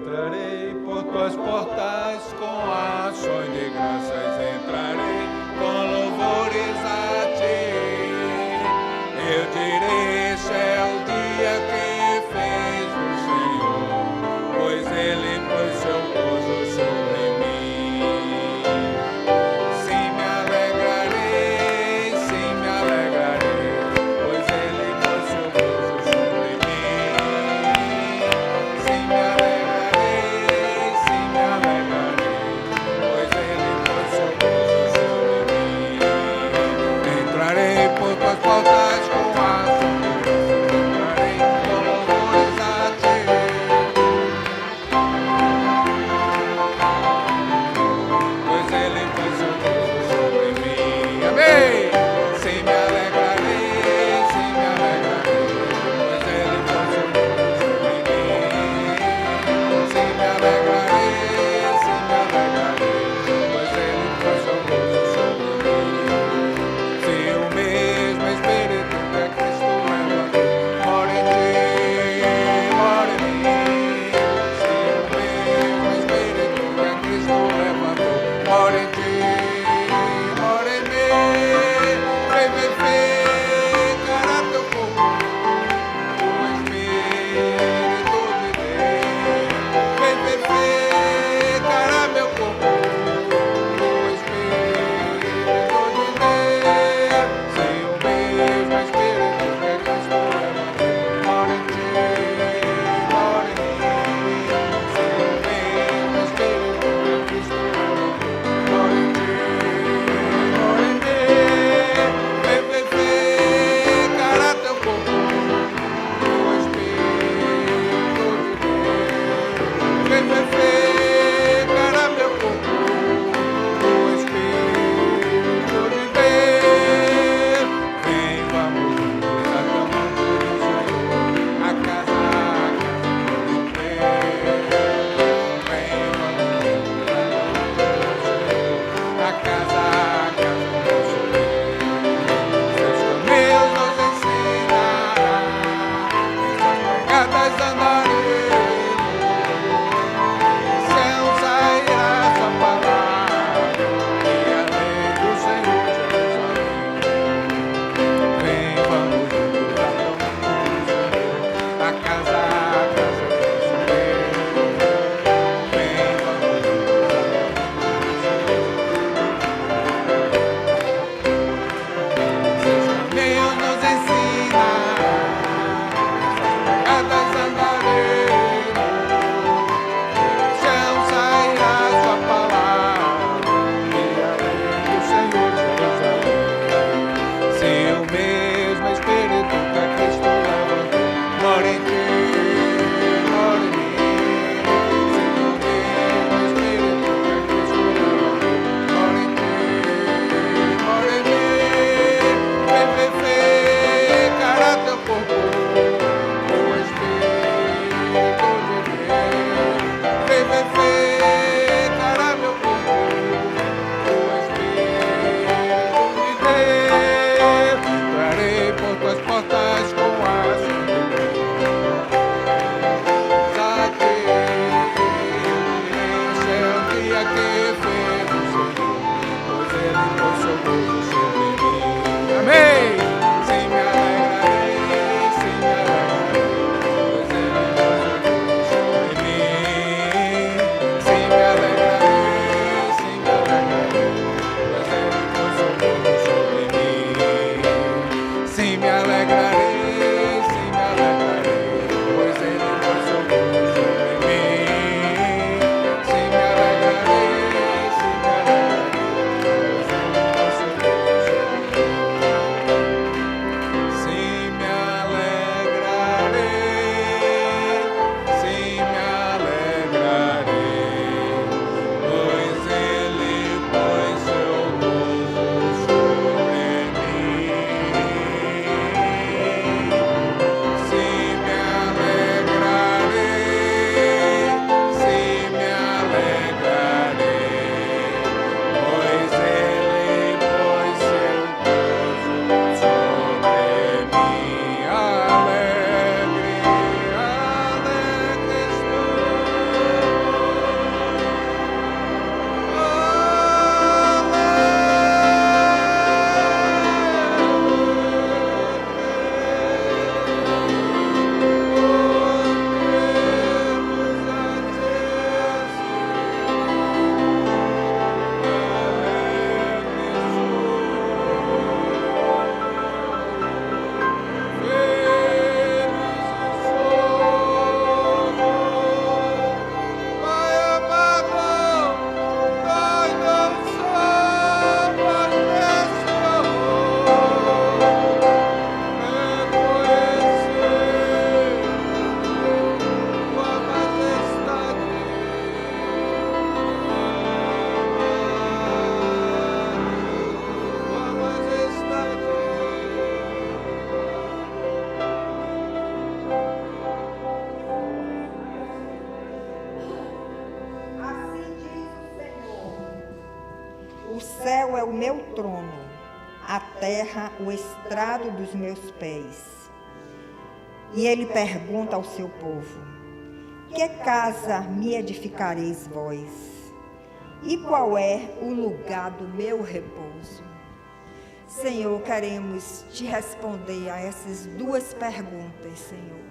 Entrarei por tuas portas com ações de graças, entrarei com louvores a ti. Eu direi, este é o dia que fez o Senhor, pois Ele pôs seu gozo sobre mim. Sim, me alegrarei, pois Ele pôs seu gozo sobre mim. Sim, me alegrarei, pois Ele pôs seu gozo sobre mim. Entrarei por tuas portas com ações de graças, entrarei com louvores a ti. Pois Ele pôs seu gozo sobre mim. Amém! Sim, me alegrarei, pois Ele pôs seu gozo sobre mim. Sim, me alegrarei, pois Ele pôs seu gozo sobre mim. Se o mesmo Espírito que a Cristo leva mora em ti, mora em mim. Se o mesmo Espírito que a Cristo leva mora em ti, mora em mim. Vem vivificar teu corpo, o Espírito de Deus. Vem vivificar meu corpo, o Espírito de Deus. Se o mesmo Espírito que a Cristo leva mora em ti, mora em mim. Se o mesmo Espírito que a Cristo leva mora em ti, mora em mim. Vem vivificar teu corpo, o Espírito de Deus. Vem vivificar meu corpo, o Espírito de Deus. Vem, vamos juntos aclamando o Senhor, a casa do Deus. Vem, vamos juntos aclamando o Senhor, a casa do Deus. Seus caminhos nos ensinará, em suas pegadas andaremos. Céu sairá sua palavra, e a lei do Senhor Jerusalém. Vem, vamos juntos aclamando o Senhor, a casa do Senhor. Vem, vamos juntos aclamando o Senhor. Seus caminhos nos ensinará, em suas pegadas andaremos. Céu sairá sua palavra, e a lei do Senhor Jerusalém. Se o mesmo Espírito que a Cristo levantou mora em ti, mora em mim. Se o mesmo Espírito que a Cristo levantou mora em ti, mora em mim. Vem vivificar teu corpo, o Espírito de Deus. Vem vivificar meu corpo, o Espírito de Deus. Entrarei por tuas portas com ações de graças a ti. Este é o dia que fez o Senhor, pois Ele pôs seu gozo sobre mim. Amém! Sim, me alegrarei, pois Ele pôs seu gozo sobre mim. Sim, me alegrarei, pois Ele pôs seu gozo sobre mim. Sim, me alegrarei, pois Ele pôs seu gozo sobre mim. Sim, me alegrarei, pois Ele pôs seu gozo O céu é o meu trono, a terra o estrado dos meus pés. E ele pergunta ao seu povo: que casa me edificareis vós? E qual é o lugar do meu repouso? Senhor, queremos te responder a essas duas perguntas, Senhor,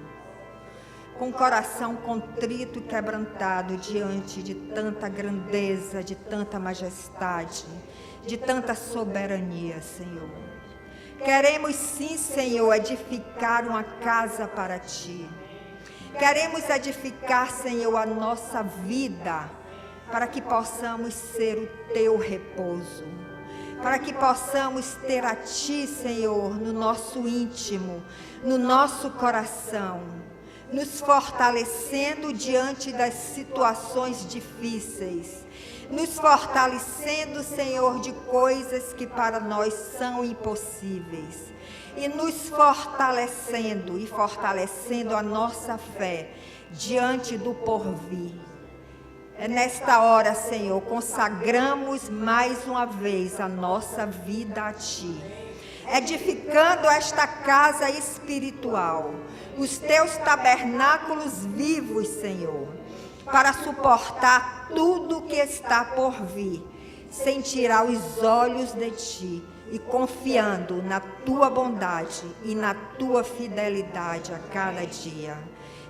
com o coração contrito e quebrantado diante de tanta grandeza, de tanta majestade, de tanta soberania, Senhor. Queremos sim, Senhor, edificar uma casa para Ti. Queremos edificar, Senhor, a nossa vida, para que possamos ser o Teu repouso, para que possamos ter a Ti, Senhor, no nosso íntimo, no nosso coração, nos fortalecendo diante das situações difíceis, nos fortalecendo, Senhor, de coisas que para nós são impossíveis, e nos fortalecendo e fortalecendo a nossa fé diante do porvir. É nesta hora, Senhor, consagramos mais uma vez a nossa vida a Ti, edificando esta casa espiritual, os Teus tabernáculos vivos, Senhor, para suportar tudo que está por vir, sem tirar os olhos de Ti e confiando na Tua bondade e na Tua fidelidade a cada dia.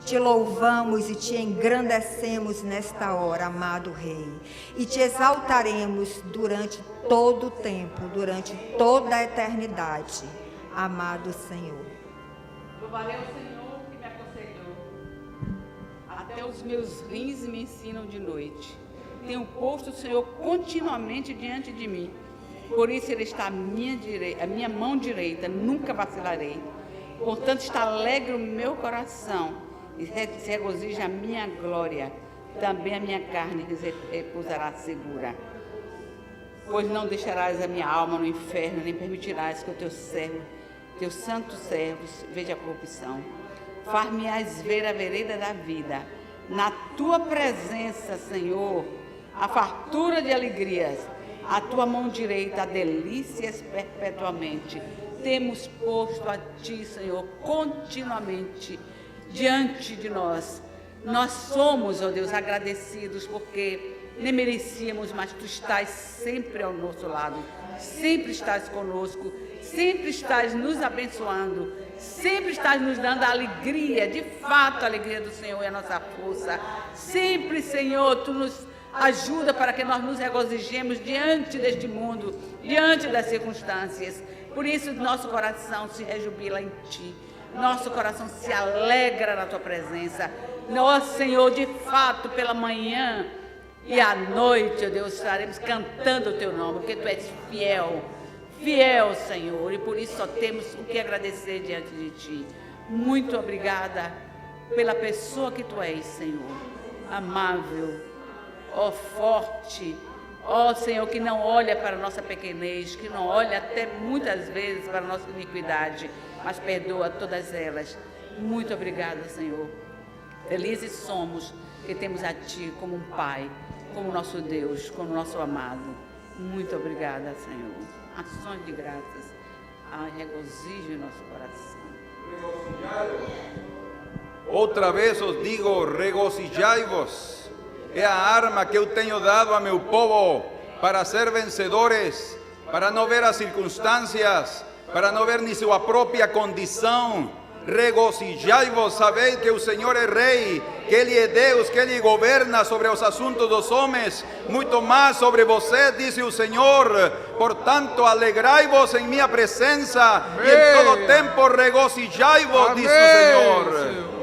Te louvamos e te engrandecemos nesta hora, amado Rei, e te exaltaremos durante todo o tempo, durante toda a eternidade, amado Senhor. Louvarei o Senhor que me aconselhou. Até os meus rins me ensinam de noite. Tenho posto o Senhor continuamente diante de mim. Por isso Ele está à minha mão direita, nunca vacilarei. Portanto está alegre o meu coração e se regozija a minha glória. Também a minha carne repousará segura. Pois não deixarás a minha alma no inferno, nem permitirás que o teu servo, teus santos servos, veja a corrupção. Far-me-ás ver a vereda da vida. Na tua presença, Senhor, a fartura de alegrias. A tua mão direita, a delícias perpetuamente. Temos posto a ti, Senhor, continuamente diante de nós. Nós somos, ó Deus, agradecidos porque nem merecíamos, mas Tu estás sempre ao nosso lado, sempre estás conosco, sempre estás nos abençoando, sempre estás nos dando a alegria, de fato a alegria do Senhor é a nossa força. Sempre, Senhor, Tu nos ajuda para que nós nos regozijemos diante deste mundo, diante das circunstâncias. Por isso nosso coração se rejubila em Ti. Nosso coração se alegra na Tua presença. Nós, Senhor, de fato, pela manhã e à noite, ó Deus, estaremos cantando o Teu nome, porque Tu és fiel, fiel, Senhor, e por isso só temos o que agradecer diante de Ti. Muito obrigada pela pessoa que Tu és, Senhor, amável, ó forte, ó Senhor, que não olha para a nossa pequenez, que não olha até muitas vezes para a nossa iniquidade, mas perdoa todas elas. Muito obrigada, Senhor. Felizes somos que temos a Ti como um Pai, como nosso Deus, como nosso amado. Muito obrigada, Senhor. Ações de graças, regozijo em nosso coração. Outra vez os digo, regozijai-vos. É a arma que eu tenho dado a meu povo para ser vencedores, para não ver as circunstâncias, para não ver ni sua própria condição. Regozijai-vos, sabeis que o Senhor é Rei, que Ele é Deus, que Ele governa sobre os assuntos dos homens, muito mais sobre você, diz o Senhor. Portanto, alegrai-vos em minha presença, e em todo tempo regozijai-vos, diz o Senhor.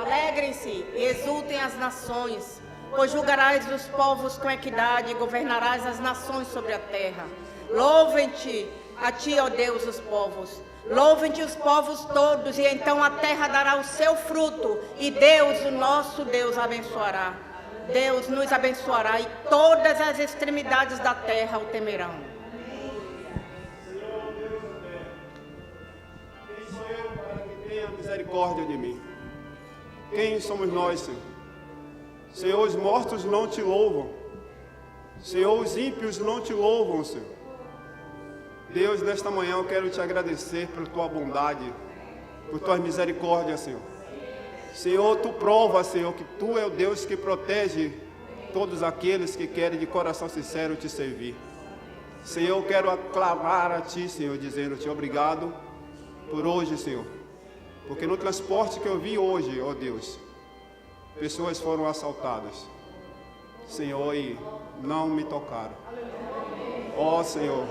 Alegrem-se e exultem as nações, pois julgarás os povos com equidade e governarás as nações sobre a terra. Louvem-te a Ti, ó Deus, os povos. Louvem-te os povos todos, e então a terra dará o seu fruto, e Deus, o nosso Deus, abençoará. Deus nos abençoará, e todas as extremidades da terra o temerão. Senhor, Deus da terra, quem sou eu para que tenha misericórdia de mim? Quem somos nós, Senhor, Senhor, os mortos não te louvam. Senhor, os ímpios não te louvam, Senhor. Deus, nesta manhã eu quero te agradecer por tua bondade, por tua misericórdia, Senhor. Senhor, tu provas, Senhor, que tu é o Deus que protege todos aqueles que querem de coração sincero te servir. Senhor, eu quero aclamar a ti, Senhor, dizendo-te obrigado por hoje, Senhor. Porque no transporte que eu vi hoje, ó Deus, pessoas foram assaltadas, Senhor, e não me tocaram. Ó Senhor,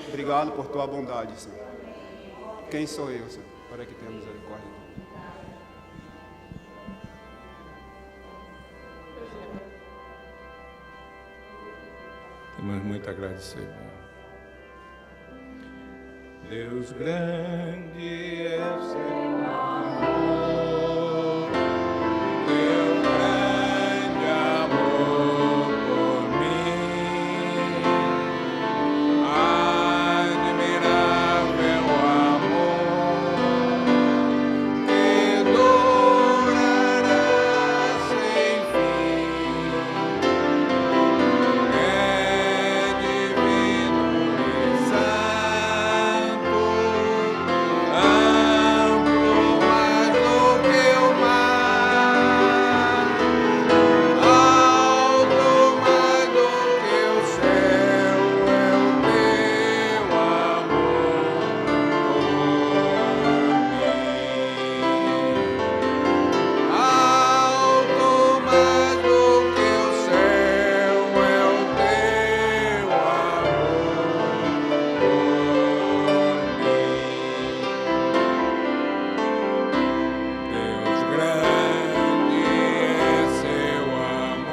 obrigado por tua bondade, Senhor. Quem sou eu, Senhor, para que tenha misericórdia de mim? Temos muito a agradecer. Deus grande é o Senhor. Teu grande amor por mim, admirável amor que durará sem fim, é divino e santo, amplo mais do que o mar, alto mais do que o céu, é o teu amor alto mais do que o céu, é o teu Deus grande é seu amor,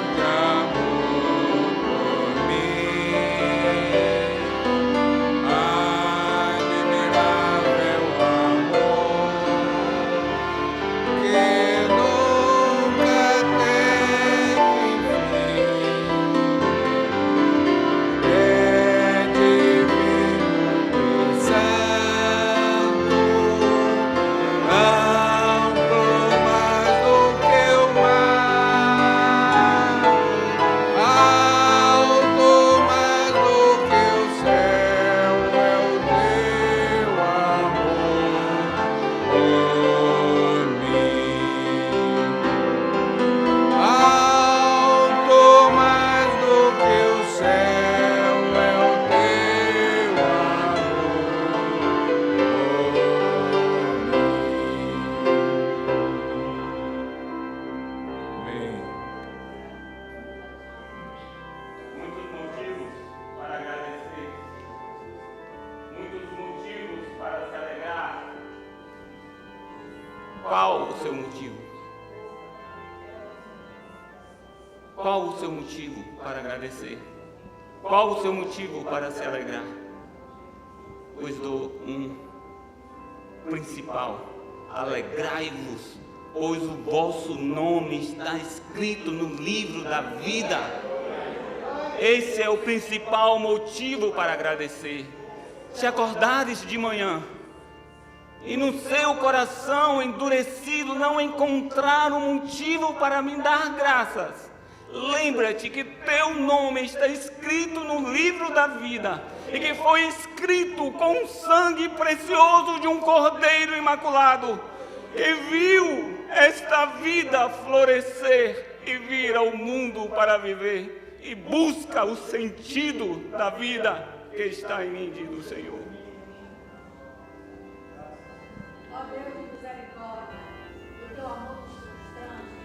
de amor por mim, admirável amor que nunca tem fim, é divino e santo, amplo mais do que o mar, alto mais do que o céu, é o teu amor por mim. Alto mais do que o céu, é o teu amor. Amém. Muitos motivos para agradecer, muitos motivos para se alegrar. Qual o seu motivo? Qual o seu motivo para agradecer? Qual o seu motivo para se alegrar? Pois dou um principal: alegrai-vos, pois o vosso nome está escrito no livro da vida. Esse é o principal motivo para agradecer. Se acordares de manhã e no seu coração endurecido não encontrar um motivo para me dar graças, lembra-te que teu nome está escrito no livro da vida e que foi escrito com o sangue precioso de um cordeiro imaculado que viu esta vida florescer e vir ao mundo para viver e busca o sentido da vida que está em mim, diz o Senhor. Ó Deus de misericórdia, o teu amor nos constrange,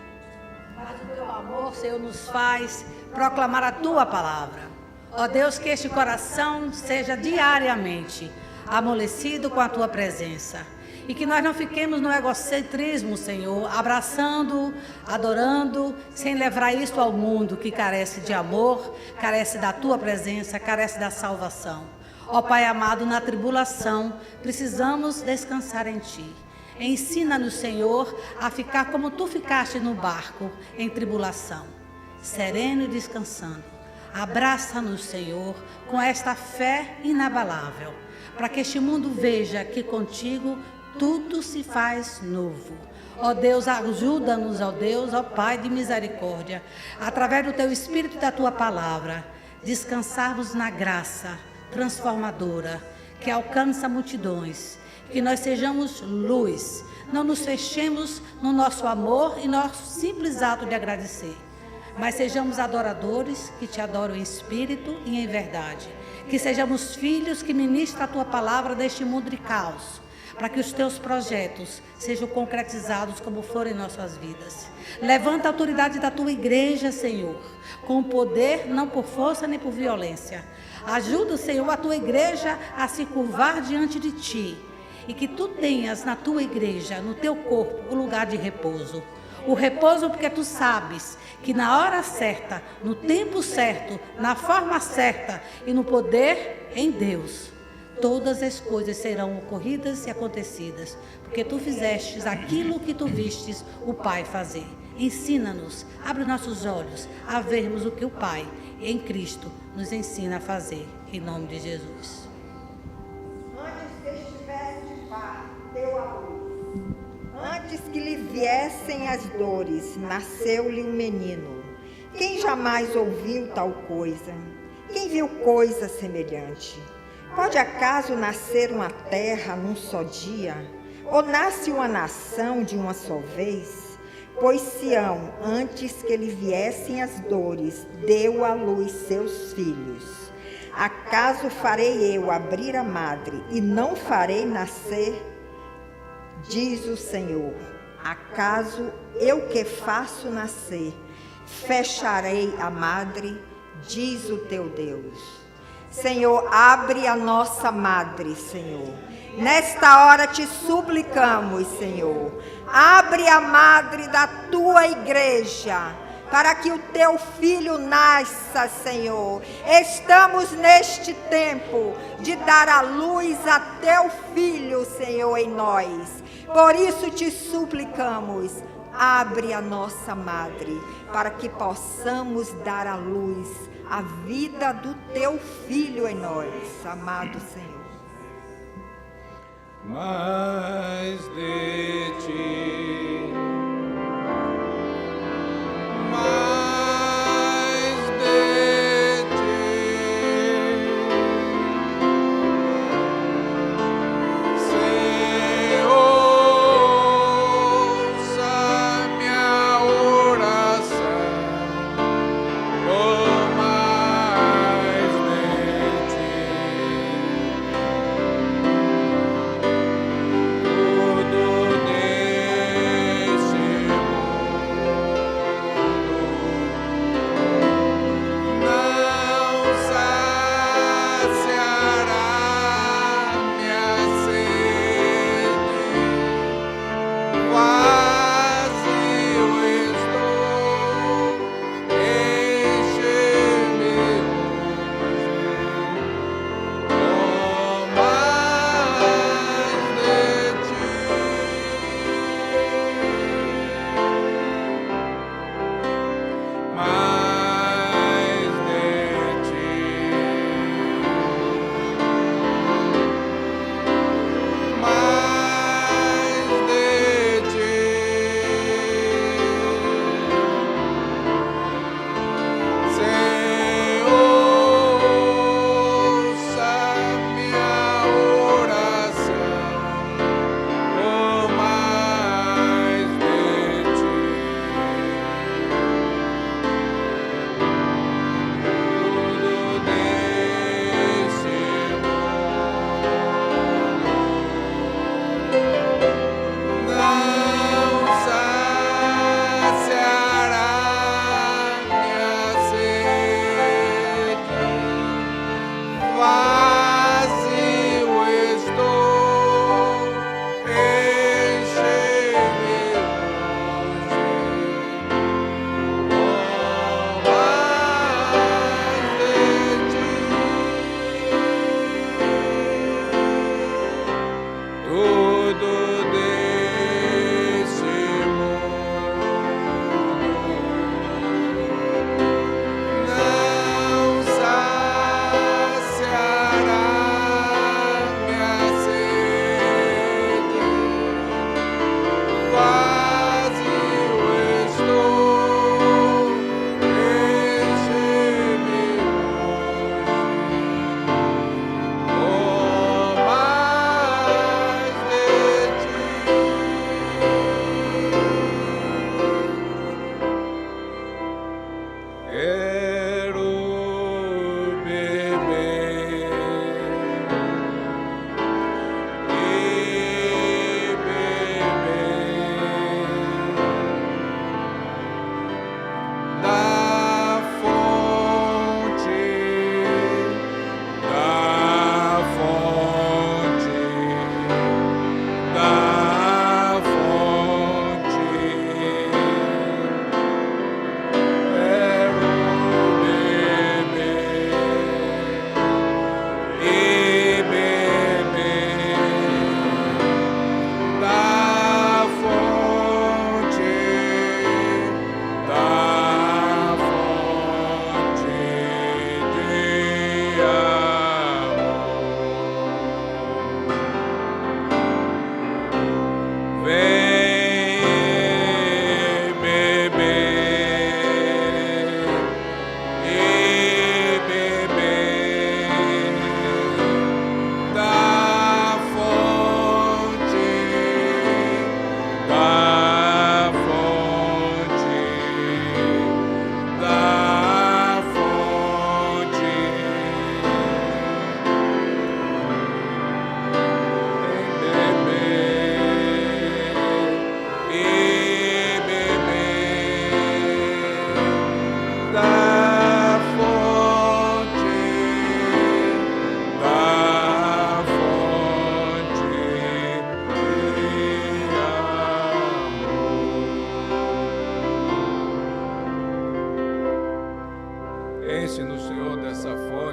mas o teu amor, Senhor, nos faz proclamar a tua palavra. Ó Deus, que este coração seja diariamente amolecido com a tua presença. E que nós não fiquemos no egocentrismo, Senhor, abraçando, adorando, sem levar isto ao mundo que carece de amor, carece da tua presença, carece da salvação. Ó Pai amado, na tribulação, precisamos descansar em Ti. Ensina-nos, Senhor, a ficar como Tu ficaste no barco, em tribulação, sereno e descansando. Abraça-nos, Senhor, com esta fé inabalável, para que este mundo veja que contigo tudo se faz novo. Ó Deus, ajuda-nos, ó Deus, ó Pai de misericórdia, através do Teu Espírito e da Tua palavra, descansarmos na graça transformadora que alcança multidões, que nós sejamos luz, não nos fechemos no nosso amor e nosso simples ato de agradecer, mas sejamos adoradores que Te adoram em espírito e em verdade, que sejamos filhos que ministram a Tua palavra neste mundo de caos, para que os Teus projetos sejam concretizados como forem em nossas vidas. Levanta a autoridade da Tua igreja, Senhor, com poder, não por força nem por violência. Ajuda, Senhor, a Tua igreja a se curvar diante de Ti, e que Tu tenhas na Tua igreja, no Teu corpo, o lugar de repouso. O repouso porque Tu sabes que na hora certa, no tempo certo, na forma certa e no poder em Deus, todas as coisas serão ocorridas e acontecidas, porque Tu fizestes aquilo que Tu vistes o Pai fazer. Ensina-nos, abre nossos olhos a vermos o que o Pai, em Cristo, nos ensina a fazer, em nome de Jesus. Antes que estivesse de parto, deu a luz. Antes que lhe viessem as dores, nasceu-lhe um menino. Quem jamais ouviu tal coisa? Quem viu coisa semelhante? Pode acaso nascer uma terra num só dia? Ou nasce uma nação de uma só vez? Pois Sião, antes que lhe viessem as dores, deu à luz seus filhos. Acaso farei eu abrir a madre e não farei nascer? Diz o Senhor. Acaso eu que faço nascer, fecharei a madre? Diz o teu Deus. Senhor, abre a nossa madre, Senhor. Nesta hora te suplicamos, Senhor. Abre a madre da tua igreja, para que o teu filho nasça, Senhor. Estamos neste tempo de dar a luz a teu filho, Senhor, em nós. Por isso te suplicamos, abre a nossa madre, para que possamos dar a luz à vida do teu filho em nós, amado Senhor. Mais de Ti, mais de Ti, Senhor, ouça minha oração, oh, mais de Ti. Todo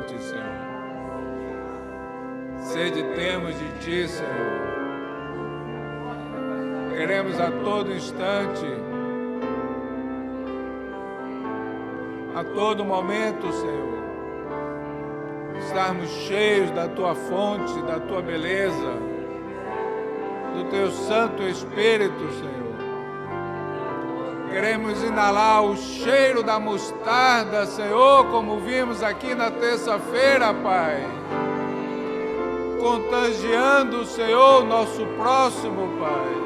fonte, Senhor. Sede temos de Ti, Senhor. Queremos a todo instante, a todo momento, Senhor, estarmos cheios da Tua fonte, da Tua beleza, do Teu Santo Espírito, Senhor. Queremos inalar o cheiro da mostarda, Senhor, como vimos aqui na terça-feira, Pai. Contagiando, Senhor, o nosso próximo, Pai.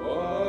Oh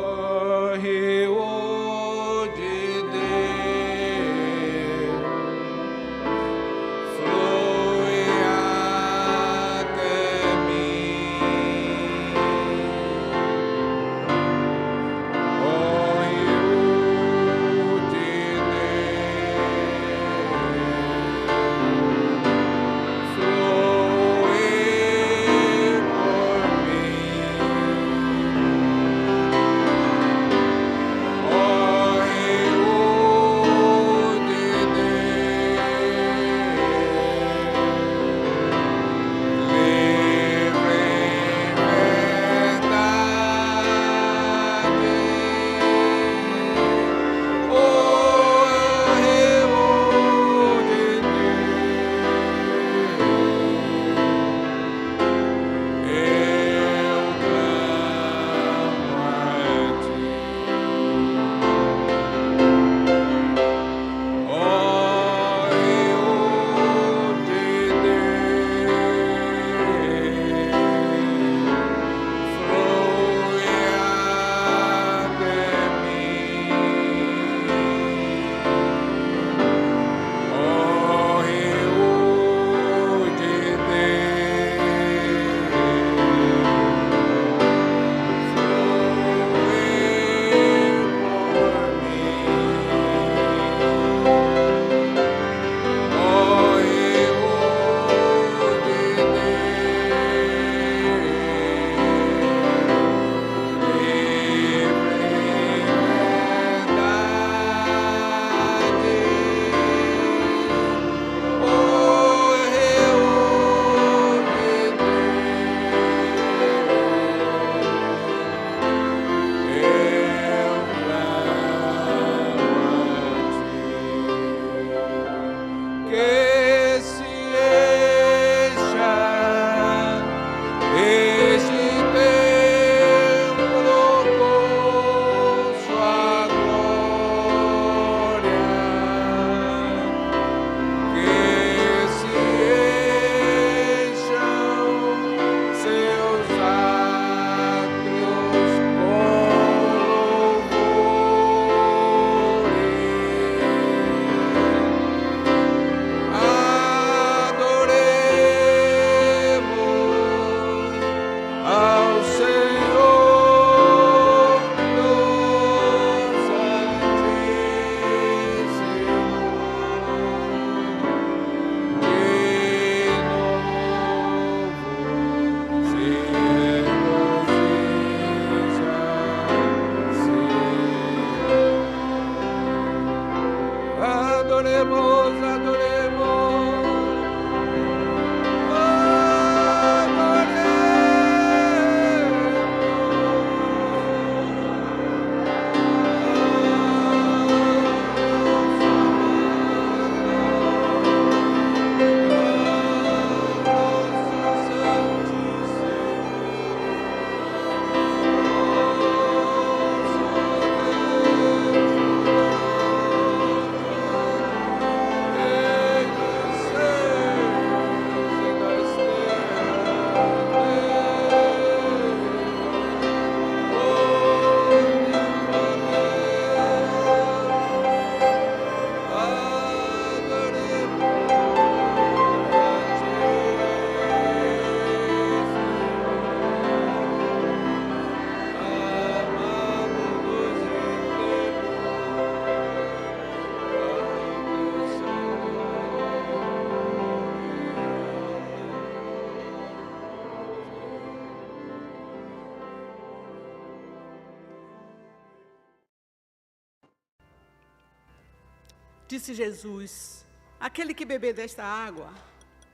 Disse Jesus: aquele que beber desta água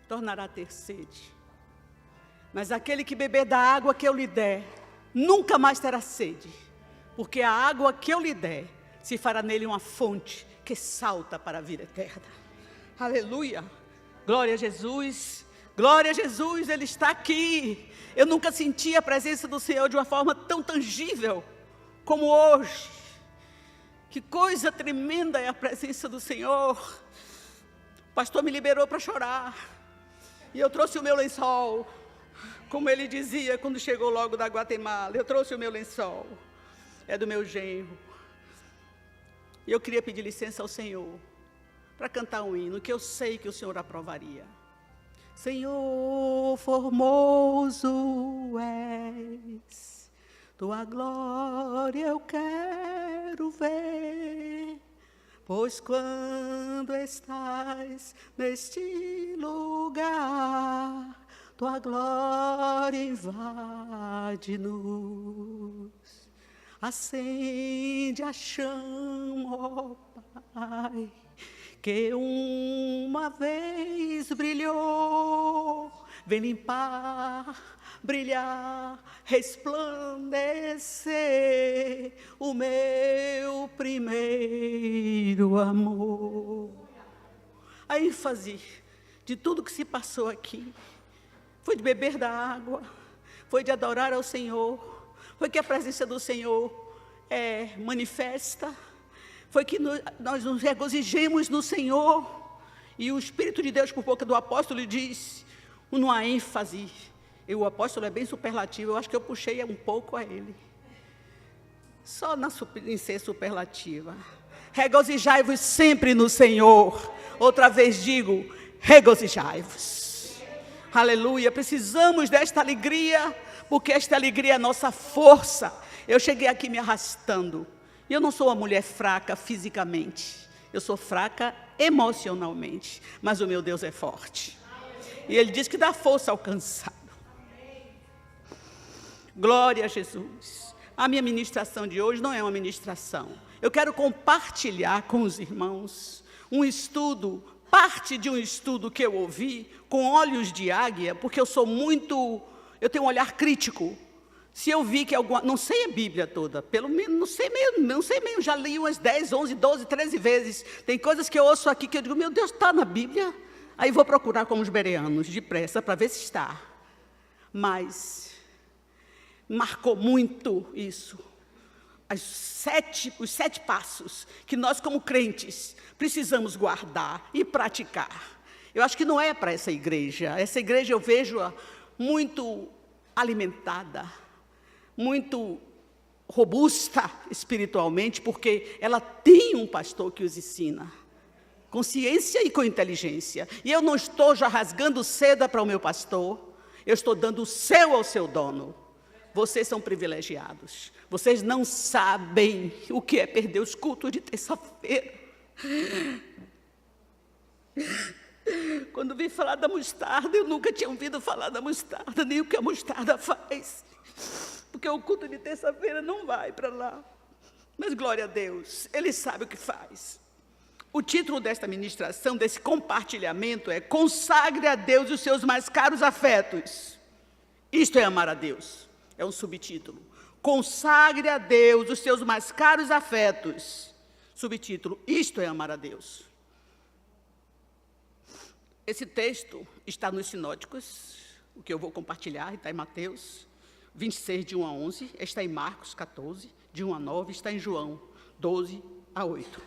tornará a ter sede. Mas aquele que beber da água que eu lhe der, nunca mais terá sede. Porque a água que eu lhe der, se fará nele uma fonte que salta para a vida eterna. Aleluia! Glória a Jesus! Glória a Jesus, Ele está aqui. Eu nunca senti a presença do Senhor de uma forma tão tangível como hoje. Que coisa tremenda é a presença do Senhor. O pastor me liberou para chorar. E eu trouxe o meu lençol. Como ele dizia quando chegou logo da Guatemala. Eu trouxe o meu lençol. É do meu genro. E eu queria pedir licença ao Senhor para cantar um hino que eu sei que o Senhor aprovaria. Senhor, formoso és, tua glória eu quero ver, pois quando estás neste lugar, tua glória invade-nos, acende a chama, ó Pai, que uma vez brilhou, vem limpar, brilhar, resplandecer o meu primeiro amor. A ênfase de tudo que se passou aqui foi de beber da água, foi de adorar ao Senhor, foi que a presença do Senhor é manifesta, foi que nós nos regozijemos no Senhor. E o Espírito de Deus, por boca do apóstolo, diz, numa ênfase, e o apóstolo é bem superlativo, eu acho que eu puxei um pouco a ele. Só em ser superlativa. Regozijai-vos sempre no Senhor. Outra vez digo, regozijai-vos. Aleluia, precisamos desta alegria, porque esta alegria é a nossa força. Eu cheguei aqui me arrastando. E eu não sou uma mulher fraca fisicamente, eu sou fraca emocionalmente, mas o meu Deus é forte. E Ele diz que dá força ao cansado. Glória a Jesus. A minha ministração de hoje não é uma ministração. Eu quero compartilhar com os irmãos um estudo, parte de um estudo que eu ouvi com olhos de águia, porque eu tenho um olhar crítico. Se eu vi que não sei a Bíblia toda, pelo menos, não sei mesmo, já li umas 10, 11, 12, 13 vezes. Tem coisas que eu ouço aqui que eu digo, meu Deus, está na Bíblia? Aí vou procurar como os bereanos, depressa, para ver se está. Mas marcou muito isso. Os 7 passos que nós, como crentes, precisamos guardar e praticar. Eu acho que não é para essa igreja. Essa igreja eu vejo-a muito alimentada, muito robusta espiritualmente, porque ela tem um pastor que os ensina, com ciência e com inteligência. E eu não estou já rasgando seda para o meu pastor, eu estou dando o seu ao seu dono. Vocês são privilegiados, vocês não sabem o que é perder os cultos de terça-feira. Quando vi falar da mostarda, eu nunca tinha ouvido falar da mostarda, nem o que a mostarda faz. Porque o culto de terça-feira não vai para lá. Mas glória a Deus, Ele sabe o que faz. O título desta ministração, desse compartilhamento é Consagre a Deus os seus mais caros afetos. Isto é amar a Deus. É um subtítulo. Consagre a Deus os seus mais caros afetos. Subtítulo, isto é amar a Deus. Esse texto está nos sinóticos, o que eu vou compartilhar, está em Mateus 26, de 1 a 11, está em Marcos 14, de 1 a 9, está em João 12 a 8.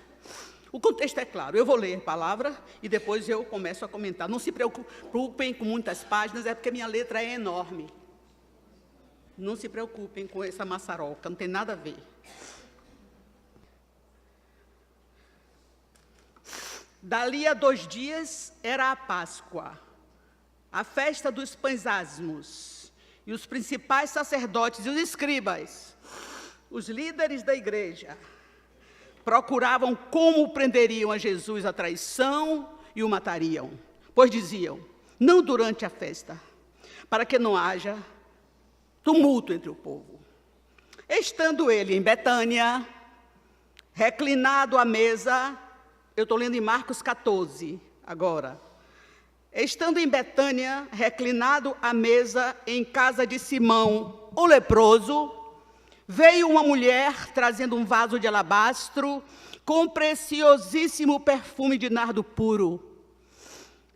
O contexto é claro, eu vou ler a palavra e depois eu começo a comentar. Não se preocupem com muitas páginas, é porque minha letra é enorme. Não se preocupem com essa maçaroca, não tem nada a ver. Dali a 2 dias era a Páscoa, a festa dos pães asmos, e os principais sacerdotes e os escribas, os líderes da igreja, procuravam como prenderiam a Jesus à traição e o matariam, pois diziam, não durante a festa, para que não haja tumulto entre o povo. Estando ele em Betânia, reclinado à mesa, eu estou lendo em Marcos 14, agora. Estando em Betânia, reclinado à mesa em casa de Simão, o leproso, veio uma mulher trazendo um vaso de alabastro com preciosíssimo perfume de nardo puro.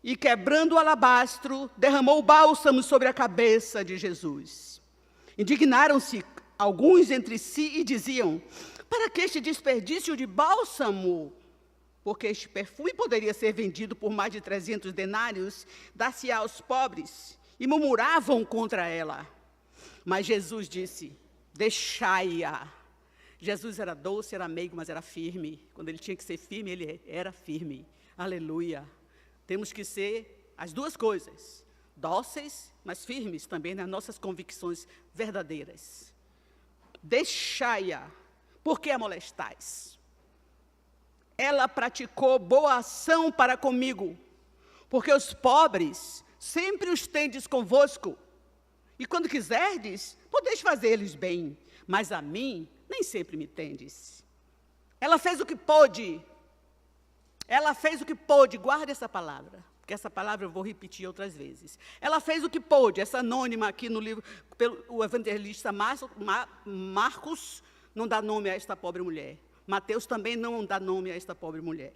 E quebrando o alabastro, derramou o bálsamo sobre a cabeça de Jesus. Indignaram-se alguns entre si e diziam: para que este desperdício de bálsamo? Porque este perfume poderia ser vendido por mais de 300 denários, dar-se-á aos pobres, e murmuravam contra ela. Mas Jesus disse: deixai-a. Jesus era doce, era meigo, mas era firme. Quando ele tinha que ser firme, ele era firme. Aleluia. Temos que ser as duas coisas, dóceis, mas firmes também nas nossas convicções verdadeiras. Deixai-a, por que a molestais? Ela praticou boa ação para comigo, porque os pobres sempre os tendes convosco, e quando quiserdes, podeis fazer-lhes bem, mas a mim nem sempre me tendes. Ela fez o que pôde. Ela fez o que pôde, guarde essa palavra, porque essa palavra eu vou repetir outras vezes. Ela fez o que pôde, essa anônima aqui no livro, o evangelista Marcos não dá nome a esta pobre mulher. Mateus também não dá nome a esta pobre mulher.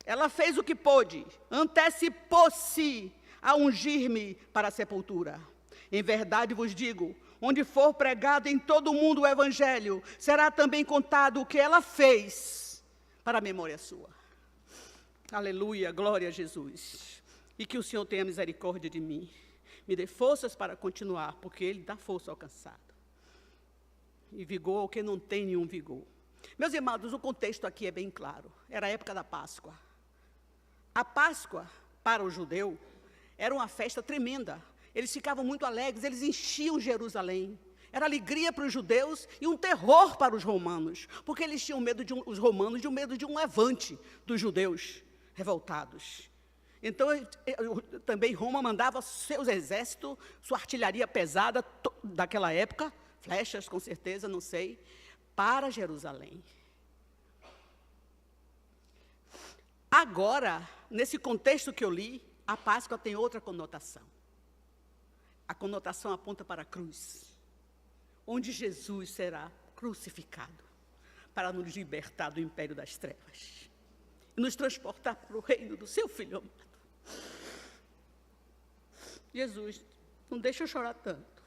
Ela fez o que pôde, antecipou-se a ungir-me para a sepultura. Em verdade vos digo, onde for pregado em todo o mundo o evangelho, será também contado o que ela fez para a memória sua. Aleluia, glória a Jesus. E que o Senhor tenha misericórdia de mim. Me dê forças para continuar, porque Ele dá força ao cansado. E vigor ao que não tem nenhum vigor. Meus irmãos, o contexto aqui é bem claro. Era a época da Páscoa. A Páscoa, para o judeu, era uma festa tremenda. Eles ficavam muito alegres, eles enchiam Jerusalém. Era alegria para os judeus e um terror para os romanos, porque eles tinham medo os romanos tinham medo de um levante dos judeus revoltados. Então, também Roma mandava seus exércitos, sua artilharia pesada daquela época, flechas com certeza, não sei, para Jerusalém. Agora, nesse contexto que eu li, a Páscoa tem outra conotação. A conotação aponta para a cruz, onde Jesus será crucificado para nos libertar do império das trevas e nos transportar para o reino do seu Filho amado. Jesus, não deixa eu chorar tanto.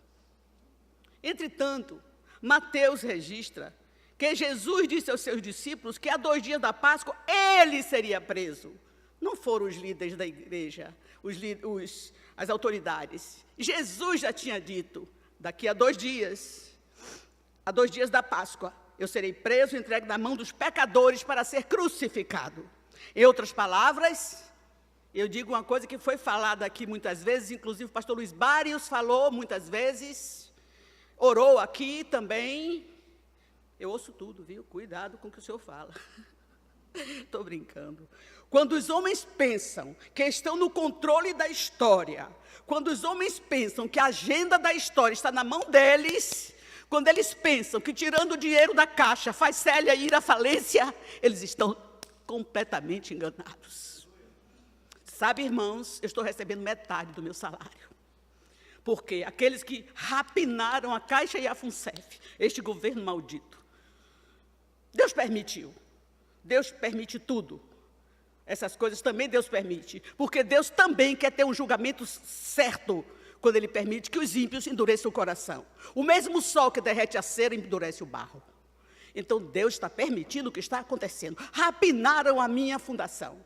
Entretanto, Mateus registra que Jesus disse aos seus discípulos que há 2 dias da Páscoa ele seria preso. Não foram os líderes da igreja, as autoridades. Jesus já tinha dito, daqui a 2 dias da Páscoa, eu serei preso e entregue na mão dos pecadores para ser crucificado. Em outras palavras, eu digo uma coisa que foi falada aqui muitas vezes, inclusive o pastor Luiz Barrios falou muitas vezes, orou aqui também. Eu ouço tudo, viu? Cuidado com o que o senhor fala. Estou brincando. Quando os homens pensam que estão no controle da história, quando os homens pensam que a agenda da história está na mão deles, quando eles pensam que tirando o dinheiro da caixa faz Célia ir à falência, eles estão completamente enganados. Sabe, irmãos, eu estou recebendo metade do meu salário. Porque aqueles que rapinaram a Caixa e a FUNCEF, este governo maldito, Deus permitiu. Deus permite tudo. Essas coisas também Deus permite. Porque Deus também quer ter um julgamento certo quando Ele permite que os ímpios endureçam o coração. O mesmo sol que derrete a cera endurece o barro. Então Deus está permitindo o que está acontecendo. Rapinaram a minha fundação,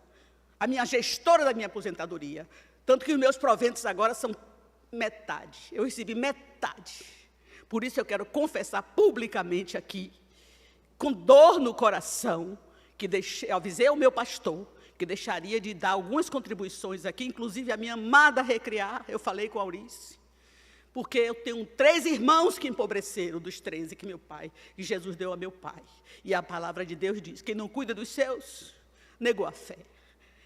a minha gestora da minha aposentadoria. Tanto que os meus proventos agora são metade. Eu recebi metade. Por isso eu quero confessar publicamente aqui, com dor no coração, que avisei ao meu pastor que deixaria de dar algumas contribuições aqui, inclusive a minha amada Recriar, eu falei com a Aurice, porque eu tenho 3 irmãos que empobreceram dos 13 que meu pai, e Jesus deu a meu pai. E a palavra de Deus diz, quem não cuida dos seus, negou a fé.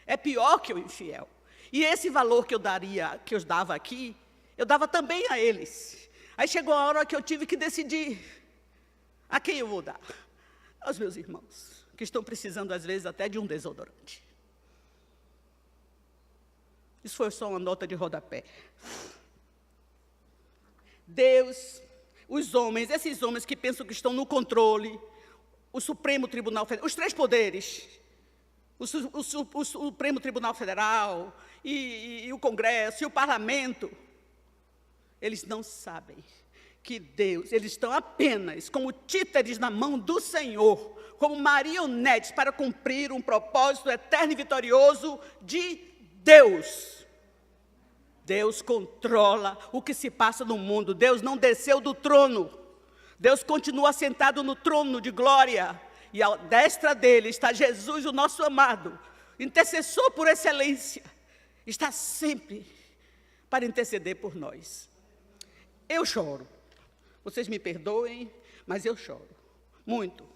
É pior que o infiel. E esse valor que eu dava aqui, eu dava também a eles. Aí chegou a hora que eu tive que decidir a quem eu vou dar. Aos meus irmãos, que estão precisando, às vezes, até de um desodorante. Isso foi só uma nota de rodapé. Deus, os homens, esses homens que pensam que estão no controle, o Supremo Tribunal Federal, os três poderes, o Supremo Tribunal Federal e o Congresso e o Parlamento, eles não sabem que Deus, eles estão apenas como títeres na mão do Senhor, como marionetes para cumprir um propósito eterno e vitorioso de Deus. Deus controla o que se passa no mundo. Deus não desceu do trono. Deus continua sentado no trono de glória. E à destra dele está Jesus, o nosso amado, intercessor por excelência. Está sempre para interceder por nós. Eu choro. Vocês me perdoem, mas eu choro. Muito.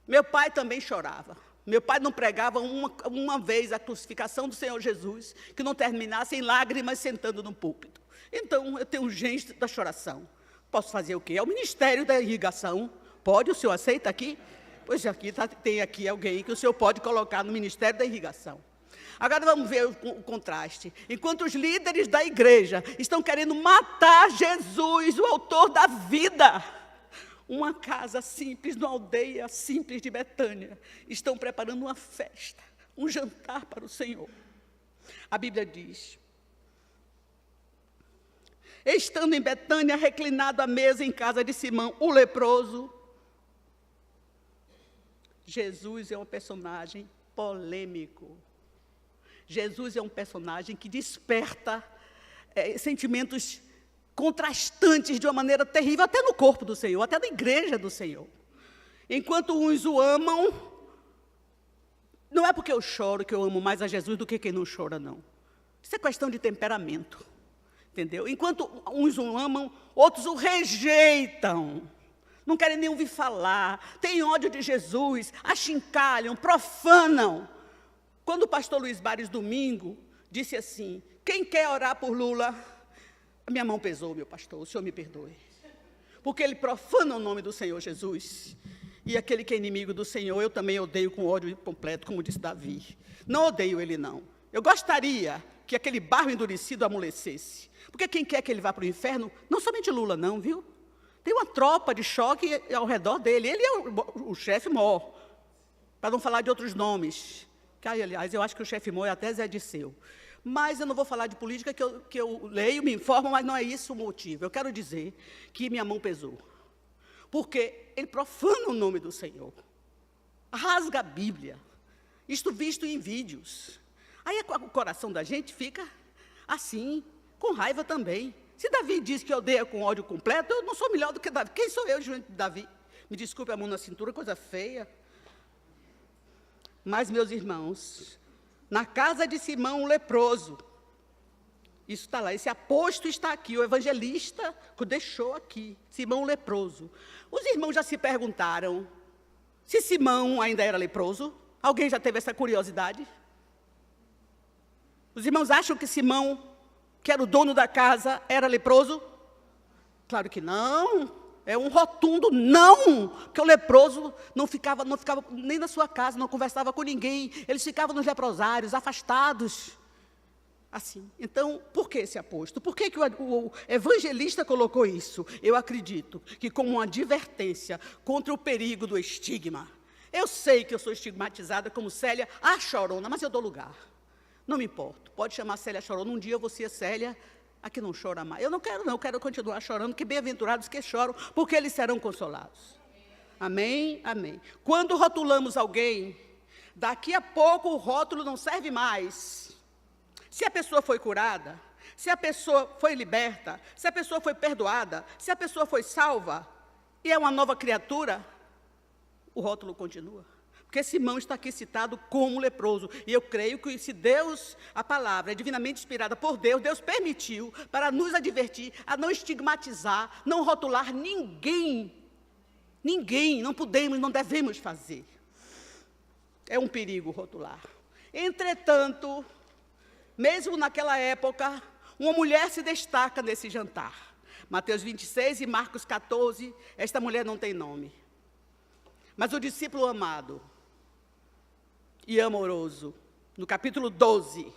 Meu pai também chorava. Meu pai não pregava uma vez a crucificação do Senhor Jesus, que não terminasse em lágrimas sentando no púlpito. Então, eu tenho um gesto da choração. Posso fazer o quê? É o ministério da irrigação. Pode? O senhor aceita aqui? Pois aqui tem aqui alguém que o senhor pode colocar no ministério da irrigação. Agora vamos ver o contraste. Enquanto os líderes da igreja estão querendo matar Jesus, o autor da vida, uma casa simples, numa aldeia simples de Betânia, estão preparando uma festa, um jantar para o Senhor. A Bíblia diz: estando em Betânia, reclinado à mesa em casa de Simão, o leproso. Jesus é um personagem polêmico. Jesus é um personagem que desperta sentimentos contrastantes de uma maneira terrível, até no corpo do Senhor, até na igreja do Senhor. Enquanto uns o amam, não é porque eu choro que eu amo mais a Jesus do que quem não chora, não. Isso é questão de temperamento, entendeu? Enquanto uns o amam, outros o rejeitam. Não querem nem ouvir falar, têm ódio de Jesus, achincalham, profanam. Quando o pastor Luiz Bares, domingo, disse assim: quem quer orar por Lula? A minha mão pesou, meu pastor, o senhor me perdoe. Porque ele profana o nome do Senhor Jesus. E aquele que é inimigo do Senhor, eu também odeio com ódio completo, como disse Davi. Não odeio ele, não. Eu gostaria que aquele barro endurecido amolecesse. Porque quem quer que ele vá para o inferno, não somente Lula, não, viu? Tem uma tropa de choque ao redor dele. Ele é o chefe mor, para não falar de outros nomes. Que, aliás, eu acho que o chefe mor é até Zé Disseu. Mas eu não vou falar de política, que eu leio, me informo, mas não é isso o motivo. Eu quero dizer que minha mão pesou. Porque ele profana o nome do Senhor. Rasga a Bíblia. Isto visto em vídeos. Aí o coração da gente fica assim, com raiva também. Se Davi diz que odeia com ódio completo, eu não sou melhor do que Davi. Quem sou eu diante de Davi? Me desculpe a mão na cintura, coisa feia. Mas, meus irmãos, na casa de Simão, o leproso, isso está lá, esse aposto está aqui, o evangelista que deixou aqui, Simão o leproso. Os irmãos já se perguntaram se Simão ainda era leproso? Alguém já teve essa curiosidade? Os irmãos acham que Simão, que era o dono da casa, era leproso? Claro que não. É um rotundo não, que o leproso não ficava nem na sua casa, não conversava com ninguém. Eles ficavam nos leprosários, afastados. Assim. Então, por que esse aposto? Por que o evangelista colocou isso? Eu acredito que como uma advertência contra o perigo do estigma. Eu sei que eu sou estigmatizada como Célia, a chorona, mas eu dou lugar. Não me importo. Pode chamar Célia chorona. Um dia eu vou ser Célia, a que não chora mais. Eu não quero continuar chorando, que bem-aventurados que choram, porque eles serão consolados. Amém? Amém. Quando rotulamos alguém, daqui a pouco o rótulo não serve mais. Se a pessoa foi curada, se a pessoa foi liberta, se a pessoa foi perdoada, se a pessoa foi salva, e é uma nova criatura, o rótulo continua. Porque Simão está aqui citado como leproso. E eu creio que se Deus, a palavra é divinamente inspirada por Deus, Deus permitiu para nos advertir a não estigmatizar, não rotular ninguém. Ninguém, não podemos, não devemos fazer. É um perigo rotular. Entretanto, mesmo naquela época, uma mulher se destaca nesse jantar. Mateus 26 e Marcos 14, esta mulher não tem nome. Mas o discípulo amado, e amoroso. No capítulo 12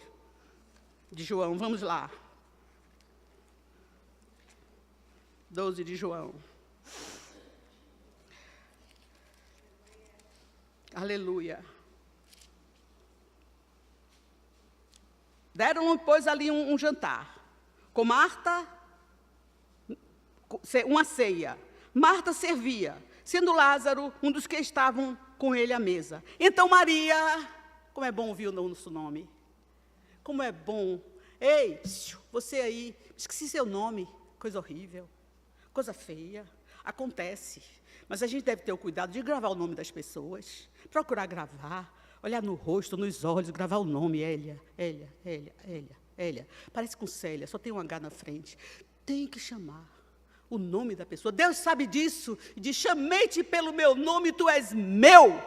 de João, vamos lá. 12 de João. Aleluia. Deram, pois, ali um jantar, com Marta, uma ceia. Marta servia, sendo Lázaro um dos que estavam com ele à mesa. Então Maria, como é bom ouvir o nosso nome, como é bom. Ei, você aí, esqueci seu nome, coisa horrível, coisa feia, acontece. Mas a gente deve ter o cuidado de gravar o nome das pessoas, procurar gravar, olhar no rosto, nos olhos, gravar o nome, Hélia. Parece com Célia, só tem um H na frente. Tem que chamar o nome da pessoa. Deus sabe disso, e diz, chamei-te pelo meu nome, tu és meu.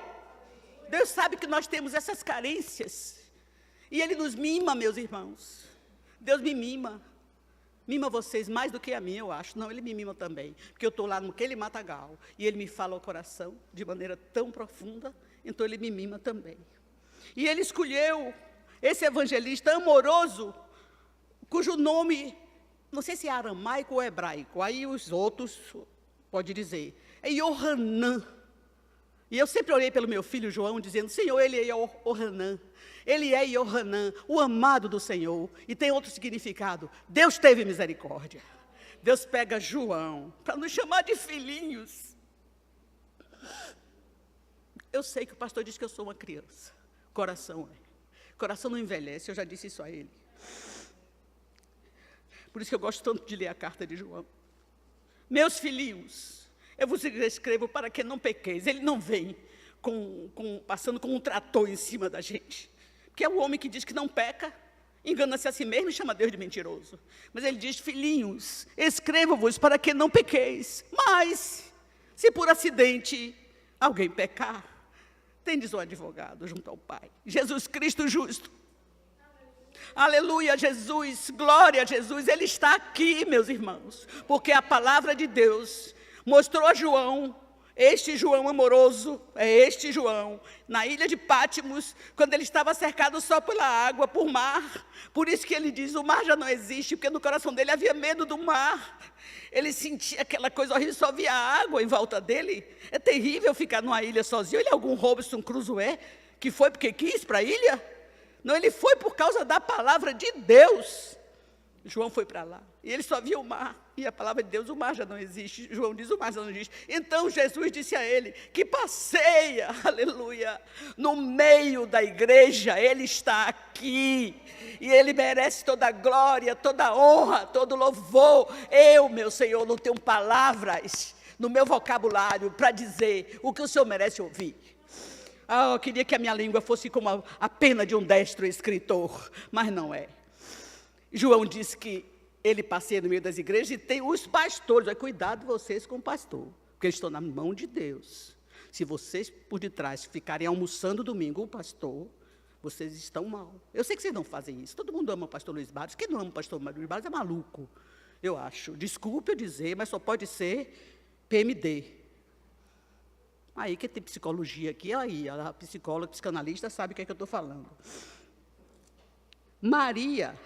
Deus sabe que nós temos essas carências. E Ele nos mima, meus irmãos. Deus me mima. Mima vocês mais do que a mim, eu acho. Não, Ele me mima também. Porque eu estou lá naquele matagal, e Ele me fala ao coração de maneira tão profunda, então Ele me mima também. E Ele escolheu esse evangelista amoroso, cujo nome, não sei se é aramaico ou hebraico, aí os outros pode dizer, é Yohanan. E eu sempre orei pelo meu filho João, dizendo, Senhor, ele é Yohanan. Ele é Yohanan, o amado do Senhor. E tem outro significado. Deus teve misericórdia. Deus pega João para nos chamar de filhinhos. Eu sei que o pastor diz que eu sou uma criança. Coração é. Coração não envelhece, eu já disse isso a ele. Por isso que eu gosto tanto de ler a carta de João. Meus filhinhos, eu vos escrevo para que não pequeis. Ele não vem passando com um trator em cima da gente. Porque é o homem que diz que não peca, engana-se a si mesmo e chama Deus de mentiroso. Mas ele diz, filhinhos, escrevo-vos para que não pequeis. Mas, se por acidente alguém pecar, tendes um advogado junto ao Pai, Jesus Cristo justo. Aleluia, Jesus, glória a Jesus. Ele está aqui, meus irmãos, porque a palavra de Deus mostrou a João, este João amoroso, é este João, na ilha de Pátimos, quando ele estava cercado só pela água, por mar. Por isso que ele diz, o mar já não existe, porque no coração dele havia medo do mar. Ele sentia aquela coisa horrível, só via água em volta dele. É terrível ficar numa ilha sozinho. Ele é algum Robinson Crusoe, que foi porque quis para a ilha? Não, ele foi por causa da palavra de Deus. João foi para lá, e ele só via o mar, e a palavra de Deus, o mar já não existe. João diz, o mar já não existe. Então Jesus disse a ele, que passeia, aleluia, no meio da igreja. Ele está aqui, e Ele merece toda a glória, toda a honra, todo o louvor. Eu, meu Senhor, não tenho palavras no meu vocabulário para dizer o que o Senhor merece ouvir. Eu queria que a minha língua fosse como a pena de um destro escritor, mas não é. João disse que ele passeia no meio das igrejas e tem os pastores. Cuidado vocês com o pastor, porque eles estão na mão de Deus. Se vocês por detrás ficarem almoçando domingo o pastor, vocês estão mal. Eu sei que vocês não fazem isso. Todo mundo ama o pastor Luiz Barros. Quem não ama o pastor Luiz Barros é maluco, eu acho. Desculpe eu dizer, mas só pode ser PMD. Aí que tem psicologia aqui, aí a psicóloga, psicanalista sabe o que é que eu estou falando. Maria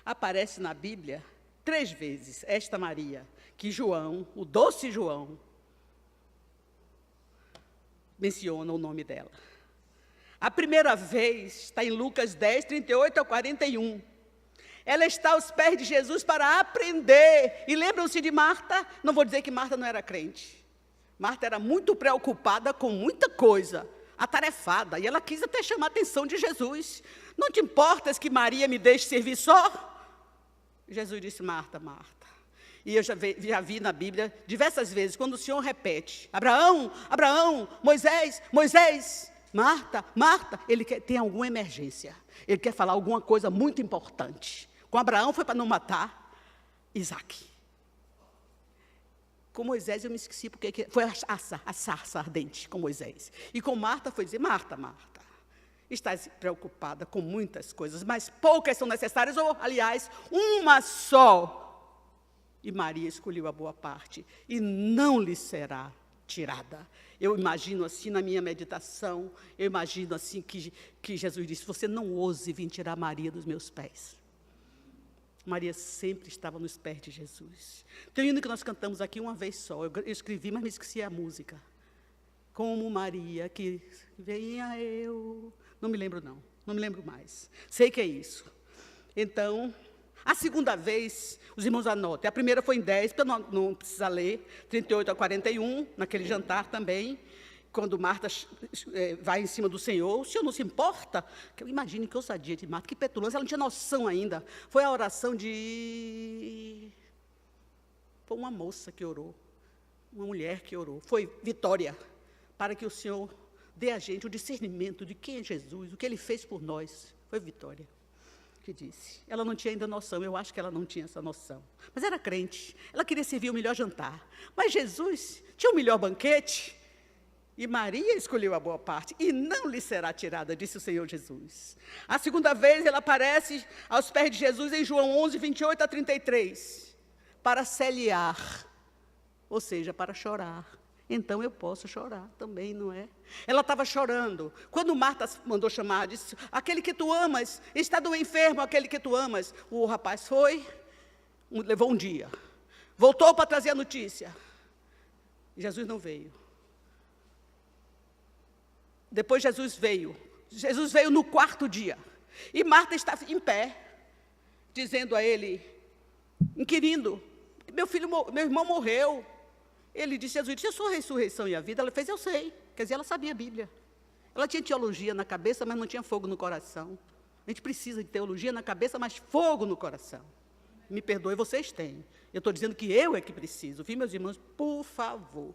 aparece na Bíblia 3 vezes, esta Maria, que João, o doce João, menciona o nome dela. A primeira vez está em Lucas 10, 38 a 41. Ela está aos pés de Jesus para aprender. E lembram-se de Marta? Não vou dizer que Marta não era crente. Marta era muito preocupada com muita coisa, atarefada, e ela quis até chamar a atenção de Jesus. Não te importas que Maria me deixe servir só? Jesus disse, Marta, Marta. E eu já vi na Bíblia diversas vezes, quando o Senhor repete, Abraão, Abraão, Moisés, Moisés, Marta, Marta, ele tem alguma emergência, ele quer falar alguma coisa muito importante. Com Abraão foi para não matar Isaac. Com Moisés eu me esqueci, porque foi a sarça ardente com Moisés. E com Marta foi dizer, Marta, Marta, estás preocupada com muitas coisas, mas poucas são necessárias, ou, aliás, uma só. E Maria escolheu a boa parte, e não lhe será tirada. Eu imagino assim na minha meditação, eu imagino assim que Jesus disse, você não ouse vir tirar Maria dos meus pés. Maria sempre estava nos pés de Jesus. Tem um hino que nós cantamos aqui uma vez só, eu escrevi, mas me esqueci a música. Como Maria que venha eu... Não me lembro não me lembro mais. Sei que é isso. Então, a segunda vez, os irmãos anotem. A primeira foi em 10, porque não precisa ler, 38 a 41, naquele jantar também, quando Marta vai em cima do Senhor. O Senhor não se importa? Imagine que ousadia de Marta, que petulância, ela não tinha noção ainda. Foi a oração Foi uma moça que orou, uma mulher que orou. Foi Vitória, para que o Senhor dê a gente o discernimento de quem é Jesus, o que Ele fez por nós. Foi Vitória que disse. Ela não tinha ainda noção, eu acho que ela não tinha essa noção. Mas era crente, ela queria servir o melhor jantar. Mas Jesus tinha o melhor banquete, e Maria escolheu a boa parte, e não lhe será tirada, disse o Senhor Jesus. A segunda vez, ela aparece aos pés de Jesus em João 11, 28 a 33, para celiar, ou seja, para chorar. Então eu posso chorar também, não é? Ela estava chorando. Quando Marta mandou chamar, disse, aquele que tu amas, está do enfermo, aquele que tu amas. O rapaz foi, levou um dia. Voltou para trazer a notícia. Jesus não veio. Depois Jesus veio. Jesus veio no quarto dia. E Marta estava em pé, dizendo a ele, inquirindo, meu irmão morreu. Ele disse, Jesus disse, eu sou a ressurreição e a vida. Ela fez, eu sei. Quer dizer, ela sabia a Bíblia. Ela tinha teologia na cabeça, mas não tinha fogo no coração. A gente precisa de teologia na cabeça, mas fogo no coração. Me perdoe, vocês têm. Eu estou dizendo que eu é que preciso. Viu, meus irmãos? Por favor.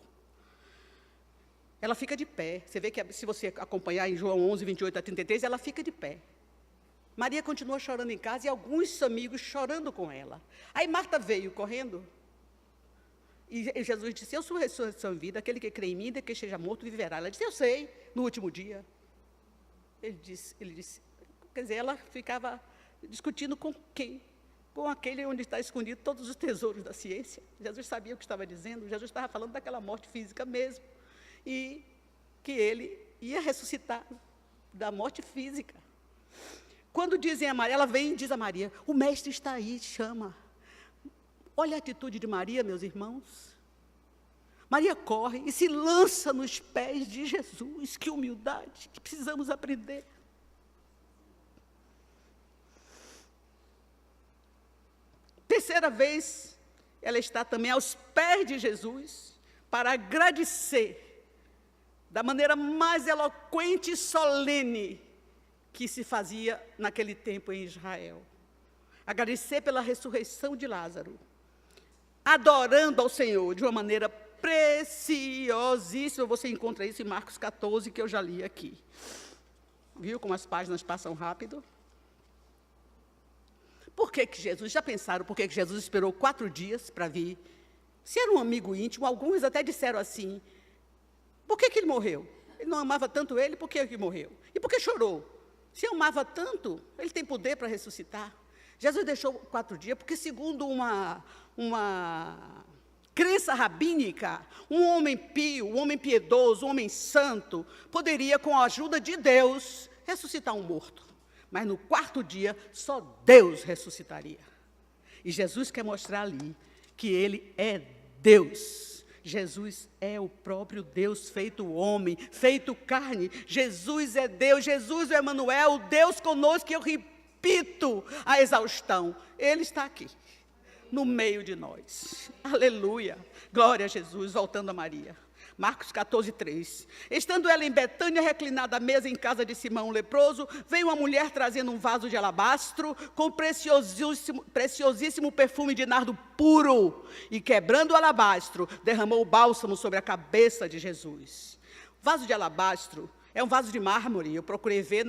Ela fica de pé. Você vê que se você acompanhar em João 11, 28 a 33, ela fica de pé. Maria continua chorando em casa e alguns amigos chorando com ela. Aí Marta veio correndo. E Jesus disse, eu sou a ressurreição e vida, aquele que crê em mim, de que esteja morto, viverá. Ela disse, eu sei, no último dia. Ele disse, quer dizer, ela ficava discutindo com quem? Com aquele onde está escondido todos os tesouros da ciência. Jesus sabia o que estava dizendo, Jesus estava falando daquela morte física mesmo. E que ele ia ressuscitar da morte física. Quando dizem a Maria, ela vem e diz a Maria, o mestre está aí, chama. Olha a atitude de Maria, meus irmãos. Maria corre e se lança nos pés de Jesus. Que humildade que precisamos aprender. Terceira vez, ela está também aos pés de Jesus para agradecer da maneira mais eloquente e solene que se fazia naquele tempo em Israel. Agradecer pela ressurreição de Lázaro. Adorando ao Senhor de uma maneira preciosíssima. Você encontra isso em Marcos 14, que eu já li aqui. Viu como as páginas passam rápido? Por que Jesus, já pensaram por que Jesus esperou 4 dias para vir? Se era um amigo íntimo, alguns até disseram assim, por que ele morreu? Ele não amava tanto ele, por que ele morreu? E por que chorou? Se amava tanto, ele tem poder para ressuscitar. Jesus deixou 4 dias, porque segundo uma crença rabínica, um homem pio, um homem piedoso, um homem santo, poderia, com a ajuda de Deus, ressuscitar um morto. Mas no 4º dia, só Deus ressuscitaria. E Jesus quer mostrar ali que Ele é Deus. Jesus é o próprio Deus feito homem, feito carne. Jesus é Deus, Jesus é Emanuel, Deus conosco, que eu repito a exaustão. Ele está aqui, no meio de nós. Aleluia. Glória a Jesus. Voltando a Maria. Marcos 14, 3. Estando ela em Betânia, reclinada à mesa em casa de Simão o leproso, veio uma mulher trazendo um vaso de alabastro com preciosíssimo perfume de nardo puro, e quebrando o alabastro, derramou o bálsamo sobre a cabeça de Jesus. O vaso de alabastro é um vaso de mármore. Eu procurei ver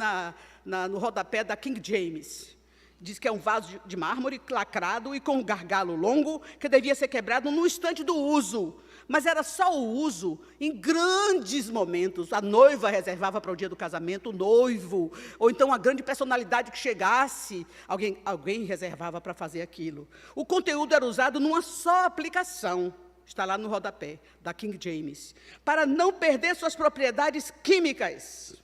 no rodapé da King James. Diz que é um vaso de mármore lacrado e com um gargalo longo que devia ser quebrado no instante do uso. Mas era só o uso em grandes momentos. A noiva reservava para o dia do casamento, o noivo, ou então uma grande personalidade que chegasse, alguém reservava para fazer aquilo. O conteúdo era usado numa só aplicação. está lá no rodapé, da King James, para não perder suas propriedades químicas.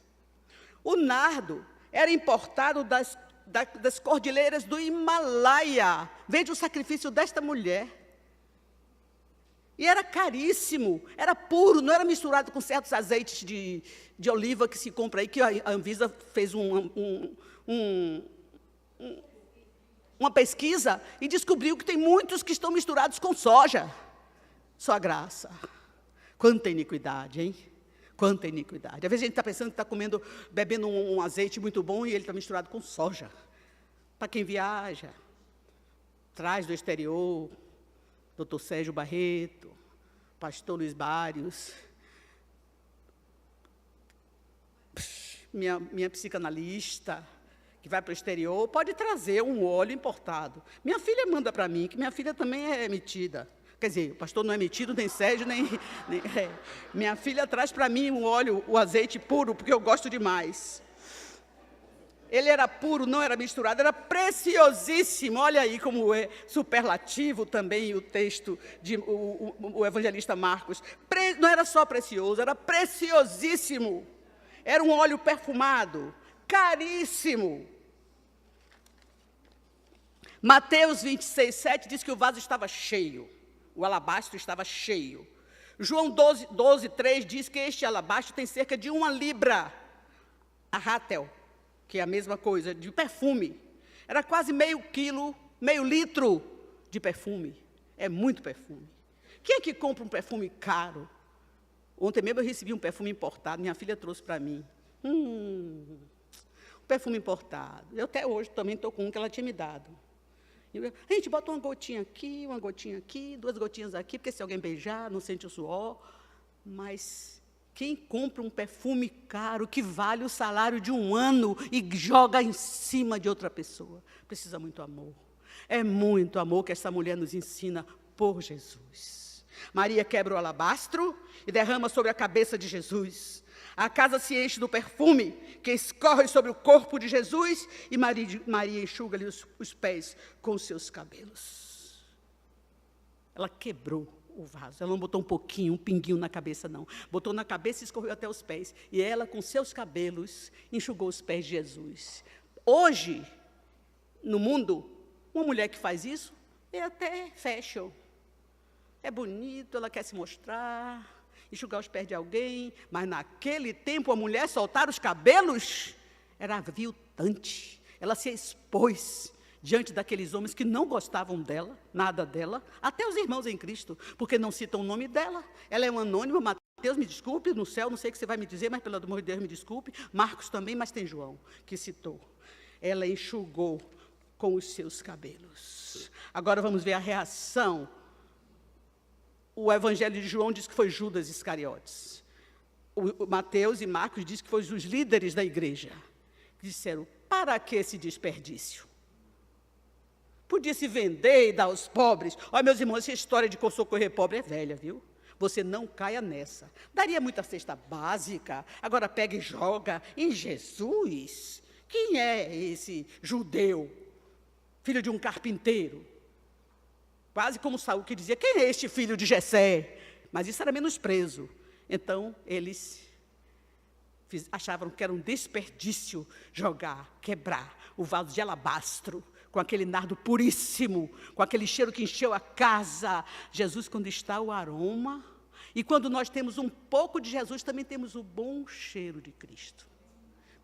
O nardo era importado das cordilheiras do Himalaia. Veja o sacrifício desta mulher. E era caríssimo, era puro, não era misturado com certos azeites de oliva que se compra aí, que a Anvisa fez uma pesquisa e descobriu que tem muitos que estão misturados com soja. Só graça. Quanta iniquidade, hein? Quanta iniquidade. Às vezes a gente está pensando que está bebendo um azeite muito bom e ele está misturado com soja. Para quem viaja, traz do exterior, Dr. Sérgio Barreto, pastor Luiz Bários, minha psicanalista, que vai para o exterior, pode trazer um óleo importado. Minha filha manda para mim, que minha filha também é metida. Quer dizer, o pastor não é metido, nem Sérgio, nem Minha filha traz para mim um óleo, o azeite puro, porque eu gosto demais. Ele era puro, não era misturado, era preciosíssimo. Olha aí como é superlativo também o texto, o evangelista Marcos. Não era só precioso, era preciosíssimo. Era um óleo perfumado, caríssimo. Mateus 26, 7 diz que o vaso estava cheio. O alabastro estava cheio. João 12, 3 diz que este alabastro tem cerca de 1 libra. A rátel, que é a mesma coisa, de perfume. Era quase meio litro de perfume. É muito perfume. Quem é que compra um perfume caro? Ontem mesmo eu recebi um perfume importado, minha filha trouxe para mim. Um perfume importado. Eu até hoje também estou com um que ela tinha me dado. A gente bota uma gotinha aqui, 2 gotinhas aqui, porque se alguém beijar, não sente o suor. Mas quem compra um perfume caro, que vale o salário de 1 ano, e joga em cima de outra pessoa, precisa muito amor. É muito amor que essa mulher nos ensina por Jesus. Maria quebra o alabastro e derrama sobre a cabeça de Jesus. A casa se enche do perfume que escorre sobre o corpo de Jesus e Maria enxuga-lhe os pés com os seus cabelos. Ela quebrou o vaso. Ela não botou um pouquinho, um pinguinho na cabeça, não. Botou na cabeça e escorreu até os pés. E ela, com seus cabelos, enxugou os pés de Jesus. Hoje, no mundo, uma mulher que faz isso é até fashion. É bonito, ela quer se mostrar, enxugar os pés de alguém, mas naquele tempo a mulher soltar os cabelos era aviltante. Ela se expôs diante daqueles homens que não gostavam dela, nada dela, até os irmãos em Cristo, porque não citam o nome dela. Ela é uma anônima. Mateus, me desculpe, no céu, não sei o que você vai me dizer, mas pelo amor de Deus, me desculpe. Marcos também, mas tem João, que citou. Ela enxugou com os seus cabelos. Agora vamos ver a reação. O Evangelho de João diz que foi Judas Iscariotes. O Mateus e Marcos diz que foi os líderes da igreja. Que disseram, para que esse desperdício? Podia se vender e dar aos pobres. Olha, meus irmãos, essa história de socorrer pobre é velha, viu? Você não caia nessa. Daria muita cesta básica, agora pega e joga em Jesus. Quem é esse judeu, filho de um carpinteiro? Quase como Saul que dizia, quem é este filho de Jessé? Mas isso era menosprezo. Então, eles achavam que era um desperdício jogar, quebrar o vaso de alabastro, com aquele nardo puríssimo, com aquele cheiro que encheu a casa. Jesus, quando está o aroma, e quando nós temos um pouco de Jesus, também temos o bom cheiro de Cristo.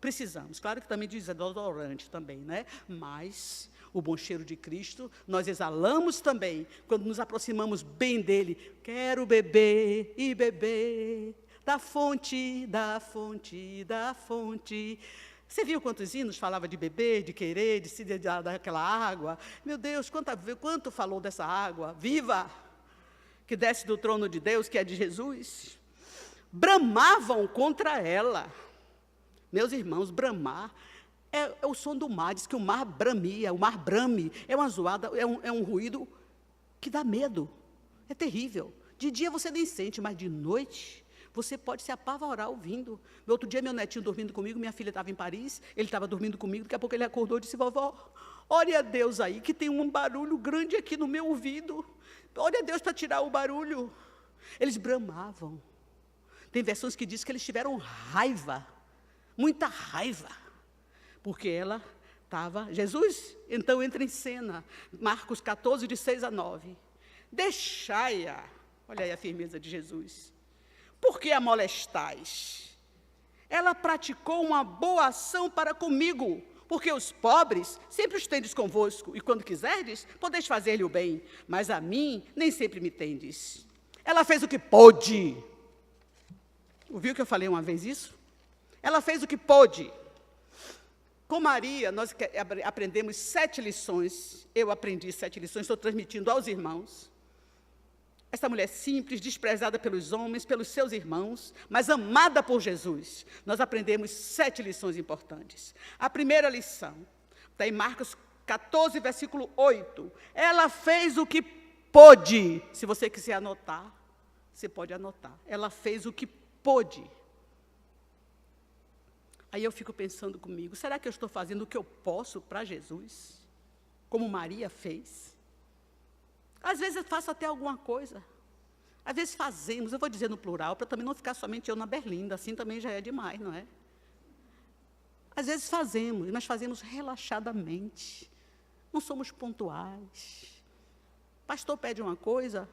Precisamos, claro que também de desodorante também, né? Mas o bom cheiro de Cristo, nós exalamos também, quando nos aproximamos bem dele. Quero beber e beber da fonte, da fonte, da fonte. Você viu quantos hinos falava de beber, de querer, de se dar daquela água? Meu Deus, quanto falou dessa água viva, que desce do trono de Deus, que é de Jesus. Bramavam contra ela. Meus irmãos, bramar é o som do mar. Diz que o mar bramia, o mar brame. É uma zoada, é um ruído que dá medo. É terrível. De dia você nem sente, mas de noite você pode se apavorar ouvindo. No outro dia, meu netinho dormindo comigo, minha filha estava em Paris, ele estava dormindo comigo, daqui a pouco ele acordou e disse, vovó, olha a Deus aí, que tem um barulho grande aqui no meu ouvido. ore a Deus para tirar o barulho. Eles bramavam. Tem versões que dizem que eles tiveram raiva, muita raiva, porque ela estava... Jesus, então, entra em cena, Marcos 14, de 6 a 9. Deixai-a, olha aí a firmeza de Jesus. Por que a molestais? Ela praticou uma boa ação para comigo, porque os pobres sempre os tendes convosco, e quando quiserdes, podeis fazer-lhe o bem, mas a mim nem sempre me tendes. Ela fez o que pôde. Ouviu que eu falei uma vez isso? Ela fez o que pôde. Com Maria, nós aprendemos 7 lições. Eu aprendi 7 lições, estou transmitindo aos irmãos. Essa mulher simples, desprezada pelos homens, pelos seus irmãos, mas amada por Jesus. Nós aprendemos 7 lições importantes. A primeira lição está em Marcos 14, versículo 8. Ela fez o que pôde. Se você quiser anotar, você pode anotar. Ela fez o que pôde. Aí eu fico pensando comigo, será que eu estou fazendo o que eu posso para Jesus? Como Maria fez? Às vezes eu faço até alguma coisa. Às vezes fazemos, eu vou dizer no plural, para também não ficar somente eu na berlinda, assim também já é demais, não é? Às vezes fazemos, mas fazemos relaxadamente. Não somos pontuais. Pastor pede uma coisa,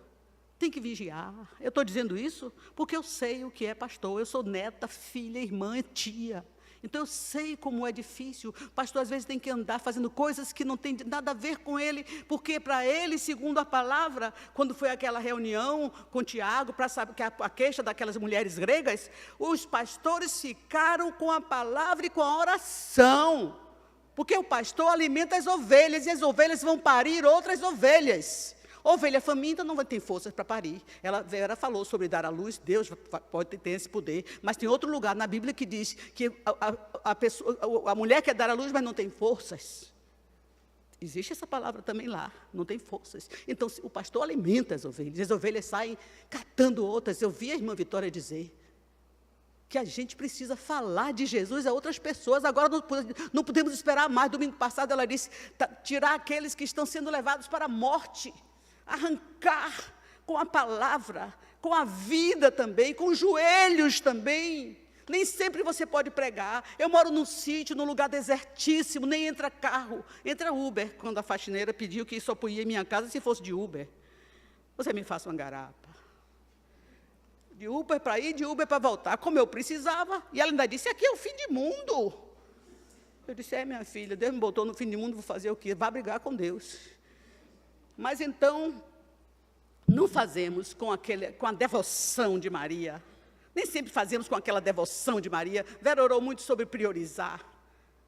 tem que vigiar. Eu estou dizendo isso porque eu sei o que é pastor. Eu sou neta, filha, irmã, tia. Então, eu sei como é difícil. Pastor, às vezes, tem que andar fazendo coisas que não tem nada a ver com ele, porque para ele, segundo a palavra, quando foi aquela reunião com Tiago, para saber que a queixa daquelas mulheres gregas, os pastores ficaram com a palavra e com a oração, porque o pastor alimenta as ovelhas, e as ovelhas vão parir outras ovelhas. Ovelha faminta não vai ter forças para parir. Ela falou sobre dar à luz, Deus pode ter esse poder, mas tem outro lugar na Bíblia que diz que a mulher quer dar à luz, mas não tem forças. Existe essa palavra também lá, não tem forças. Então, o pastor alimenta as ovelhas saem catando outras. Eu vi a irmã Vitória dizer que a gente precisa falar de Jesus a outras pessoas. Agora não podemos esperar mais. Domingo passado ela disse, tirar aqueles que estão sendo levados para a morte, arrancar com a palavra, com a vida também, com os joelhos também. Nem sempre você pode pregar. Eu moro num sítio, num lugar desertíssimo, nem entra carro, entra Uber. Quando a faxineira pediu que só podia ir em minha casa se fosse de Uber. Você me faça uma garapa. De Uber para ir, de Uber para voltar, como eu precisava. E ela ainda disse, aqui é o fim do mundo. Eu disse, minha filha, Deus me botou no fim do mundo, vou fazer o quê? Vá brigar com Deus. Mas então, não fazemos com a devoção de Maria. Nem sempre fazemos com aquela devoção de Maria. Vera orou muito sobre priorizar.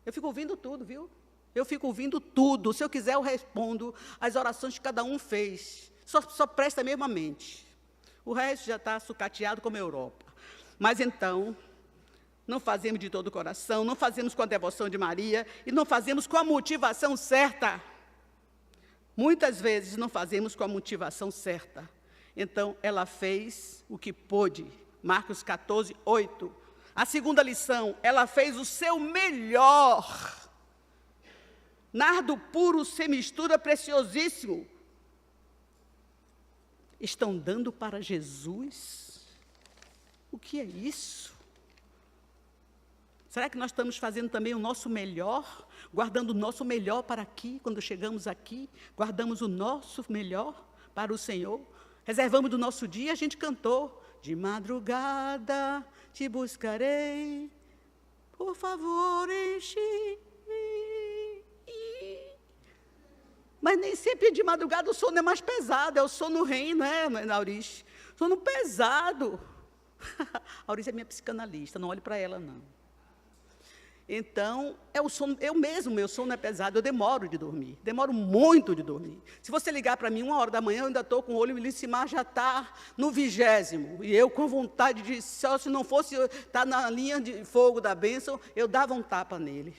Eu fico ouvindo tudo, viu? Eu fico ouvindo tudo. Se eu quiser, eu respondo as orações que cada um fez. Só presta mesmo a mente. O resto já está sucateado como a Europa. Mas então, não fazemos de todo o coração, não fazemos com a devoção de Maria e não fazemos com a motivação certa. Muitas vezes não fazemos com a motivação certa. Então, ela fez o que pôde. Marcos 14, 8. A segunda lição, ela fez o seu melhor. Nardo puro, sem mistura, preciosíssimo. Estão dando para Jesus? O que é isso? Será que nós estamos fazendo também o nosso melhor? Guardando o nosso melhor para aqui, quando chegamos aqui? Guardamos o nosso melhor para o Senhor? Reservamos do nosso dia, a gente cantou. De madrugada te buscarei, por favor, enche. Mas nem sempre de madrugada o sono é mais pesado, é o sono REM, né, Aurice? Sono pesado. Aurice é minha psicanalista, não olhe para ela, não. Então, é o sono, meu sono é pesado, eu demoro de dormir, demoro muito de dormir. Se você ligar para mim 1h da manhã, eu ainda estou com o olho, o Lissimar já está no 20º, e eu com vontade de, só se não fosse estar na linha de fogo da bênção, eu dava um tapa nele.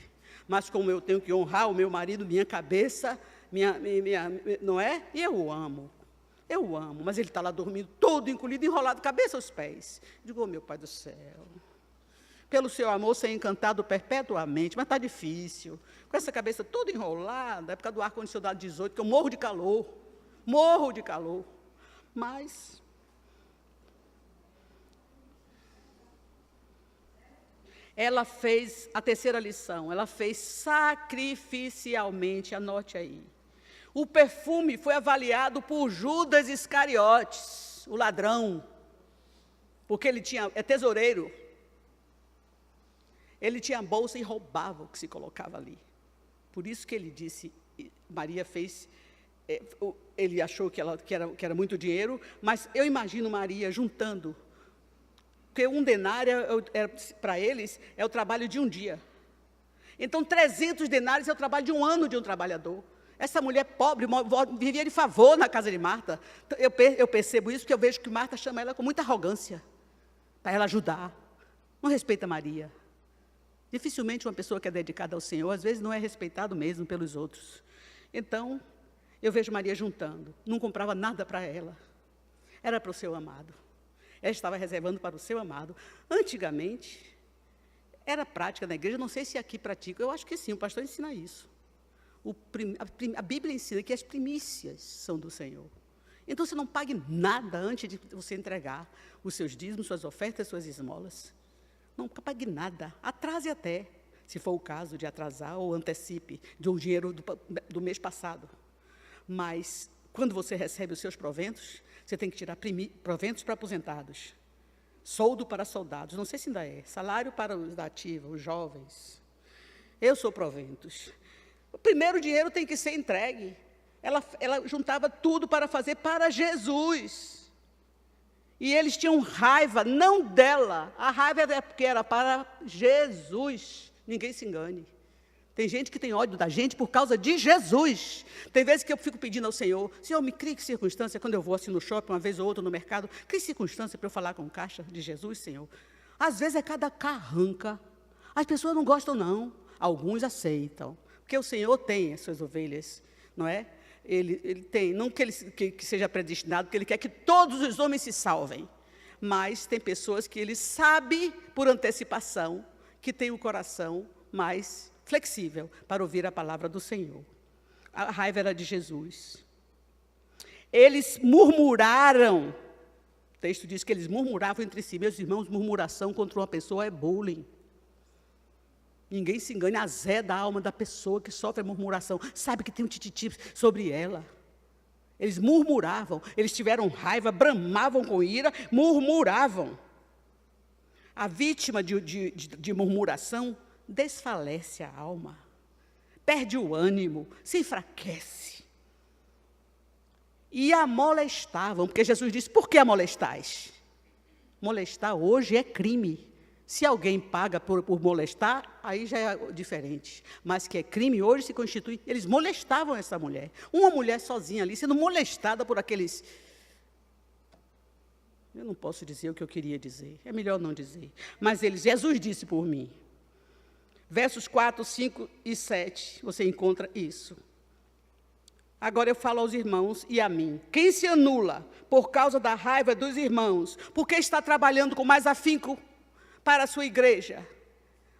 Mas como eu tenho que honrar o meu marido, minha cabeça, não é? E eu amo, mas ele está lá dormindo todo encolhido, enrolado, cabeça aos pés. Digo, meu Pai do céu, pelo seu amor ser encantado perpetuamente, mas está difícil, com essa cabeça toda enrolada, época do ar-condicionado 18, que eu morro de calor, Mas ela fez a terceira lição, ela fez sacrificialmente, anote aí. O perfume foi avaliado por Judas Iscariotes, o ladrão, porque ele é tesoureiro. Ele tinha bolsa e roubava o que se colocava ali. Por isso que ele disse, Maria fez, ele achou que era muito dinheiro, mas eu imagino Maria juntando, porque um denário, para eles, é o trabalho de um dia. Então, 300 denários é o trabalho de um ano de um trabalhador. Essa mulher pobre vivia de favor na casa de Marta. Eu percebo isso porque eu vejo que Marta chama ela com muita arrogância, para ela ajudar. Não respeita Maria. Dificilmente uma pessoa que é dedicada ao Senhor, às vezes não é respeitado mesmo pelos outros. Então, eu vejo Maria juntando. Não comprava nada para ela. Era para o seu amado. Ela estava reservando para o seu amado. Antigamente, era prática na igreja, não sei se aqui pratica, eu acho que sim, o pastor ensina isso. A Bíblia ensina que as primícias são do Senhor. Então, você não pague nada antes de você entregar os seus dízimos, suas ofertas, suas esmolas. Não pague nada, atrase até, se for o caso de atrasar ou antecipe de um dinheiro do mês passado. Mas, quando você recebe os seus proventos, você tem que tirar proventos para aposentados, soldo para soldados, não sei se ainda é, salário para os da ativa, os jovens. Eu sou proventos. O primeiro dinheiro tem que ser entregue. Ela juntava tudo para fazer para Jesus. E eles tinham raiva, não dela. A raiva era porque era para Jesus. Ninguém se engane. Tem gente que tem ódio da gente por causa de Jesus. Tem vezes que eu fico pedindo ao Senhor, Senhor, me crie circunstância, quando eu vou assim no shopping, uma vez ou outra no mercado, crie circunstância para eu falar com o caixa de Jesus, Senhor. Às vezes é cada carranca. As pessoas não gostam, não. Alguns aceitam. Porque o Senhor tem as suas ovelhas, não é? Ele tem, não que ele que seja predestinado, porque Ele quer que todos os homens se salvem. Mas tem pessoas que Ele sabe, por antecipação, que tem o coração mais flexível para ouvir a palavra do Senhor. A raiva era de Jesus. Eles murmuraram. O texto diz que eles murmuravam entre si. Meus irmãos, murmuração contra uma pessoa é bullying. Ninguém se engane, azeda a alma da pessoa que sofre a murmuração. Sabe que tem um tititi sobre ela. Eles murmuravam, eles tiveram raiva, bramavam com ira, murmuravam. A vítima de murmuração desfalece a alma, perde o ânimo, se enfraquece. E a molestavam, porque Jesus disse, por que a molestais? Molestar hoje é crime. Se alguém paga por molestar, aí já é diferente. Mas que é crime, hoje se constitui. Eles molestavam essa mulher. Uma mulher sozinha ali, sendo molestada por aqueles... Eu não posso dizer o que eu queria dizer. É melhor não dizer. Mas Jesus disse por mim. Versos 4, 5 e 7, você encontra isso. Agora eu falo aos irmãos e a mim. Quem se anula por causa da raiva dos irmãos, porque está trabalhando com mais afinco para a sua igreja,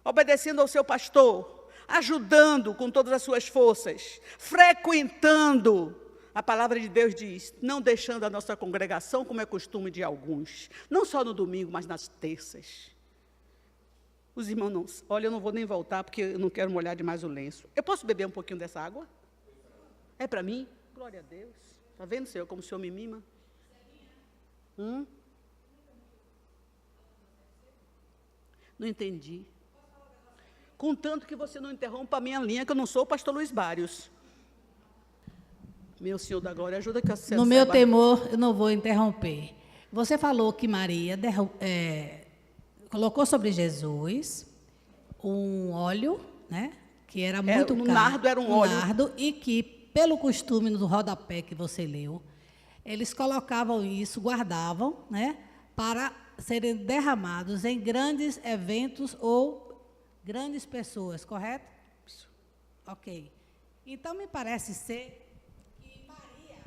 obedecendo ao seu pastor, ajudando com todas as suas forças, frequentando, a palavra de Deus diz, não deixando a nossa congregação, como é costume de alguns, não só no domingo, mas nas terças. Os irmãos não, olha, eu não vou nem voltar, porque eu não quero molhar demais o lenço. Eu posso beber um pouquinho dessa água? É para mim? Glória a Deus. Está vendo, Senhor, como o Senhor me mima? Não entendi. Contanto que você não interrompa a minha linha, que eu não sou o pastor Luiz Bários. Meu Senhor da glória, ajuda que a No meu temor, eu não vou interromper. Você falou que Maria colocou sobre Jesus um óleo, né, que era muito caro. Nardo era um óleo. Nardo, e que, pelo costume no rodapé que você leu, eles colocavam isso, guardavam, né, para serem derramados em grandes eventos ou grandes pessoas, correto? Ok. Então, me parece ser que Maria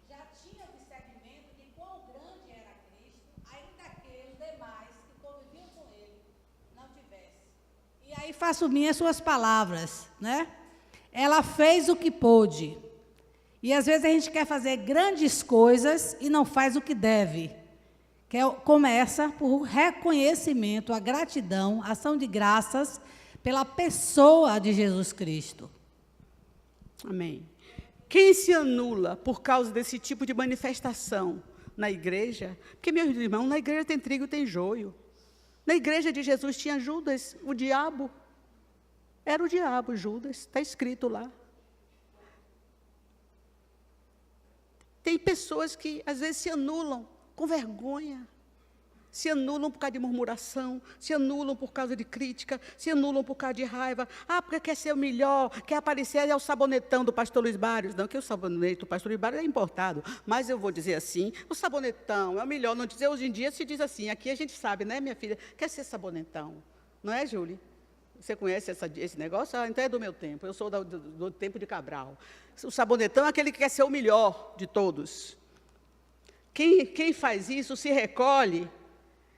já tinha o discernimento de quão grande era Cristo, ainda que os demais que conviviam com Ele não tivessem. E aí faço minhas suas palavras, né? Ela fez o que pôde. E às vezes a gente quer fazer grandes coisas e não faz o que deve. Começa por reconhecimento, a gratidão, a ação de graças pela pessoa de Jesus Cristo. Amém. Quem se anula por causa desse tipo de manifestação na igreja? Porque, meus irmãos, na igreja tem trigo e tem joio. Na igreja de Jesus tinha Judas, o diabo. Era o diabo, Judas, está escrito lá. Tem pessoas que, às vezes, se anulam com vergonha, se anulam por causa de murmuração, se anulam por causa de crítica, se anulam por causa de raiva. Ah, porque quer ser o melhor, quer aparecer, é o sabonetão do pastor Luiz Barrios. Não, que o sabonete do pastor Luiz Barrios é importado, mas eu vou dizer assim, o sabonetão é o melhor. Não dizer, hoje em dia se diz assim, aqui a gente sabe, né, minha filha, quer ser sabonetão. Não é, Júlia? Você conhece esse negócio? Ah, então é do meu tempo, eu sou do tempo de Cabral. O sabonetão é aquele que quer ser o melhor de todos. Quem faz isso se recolhe,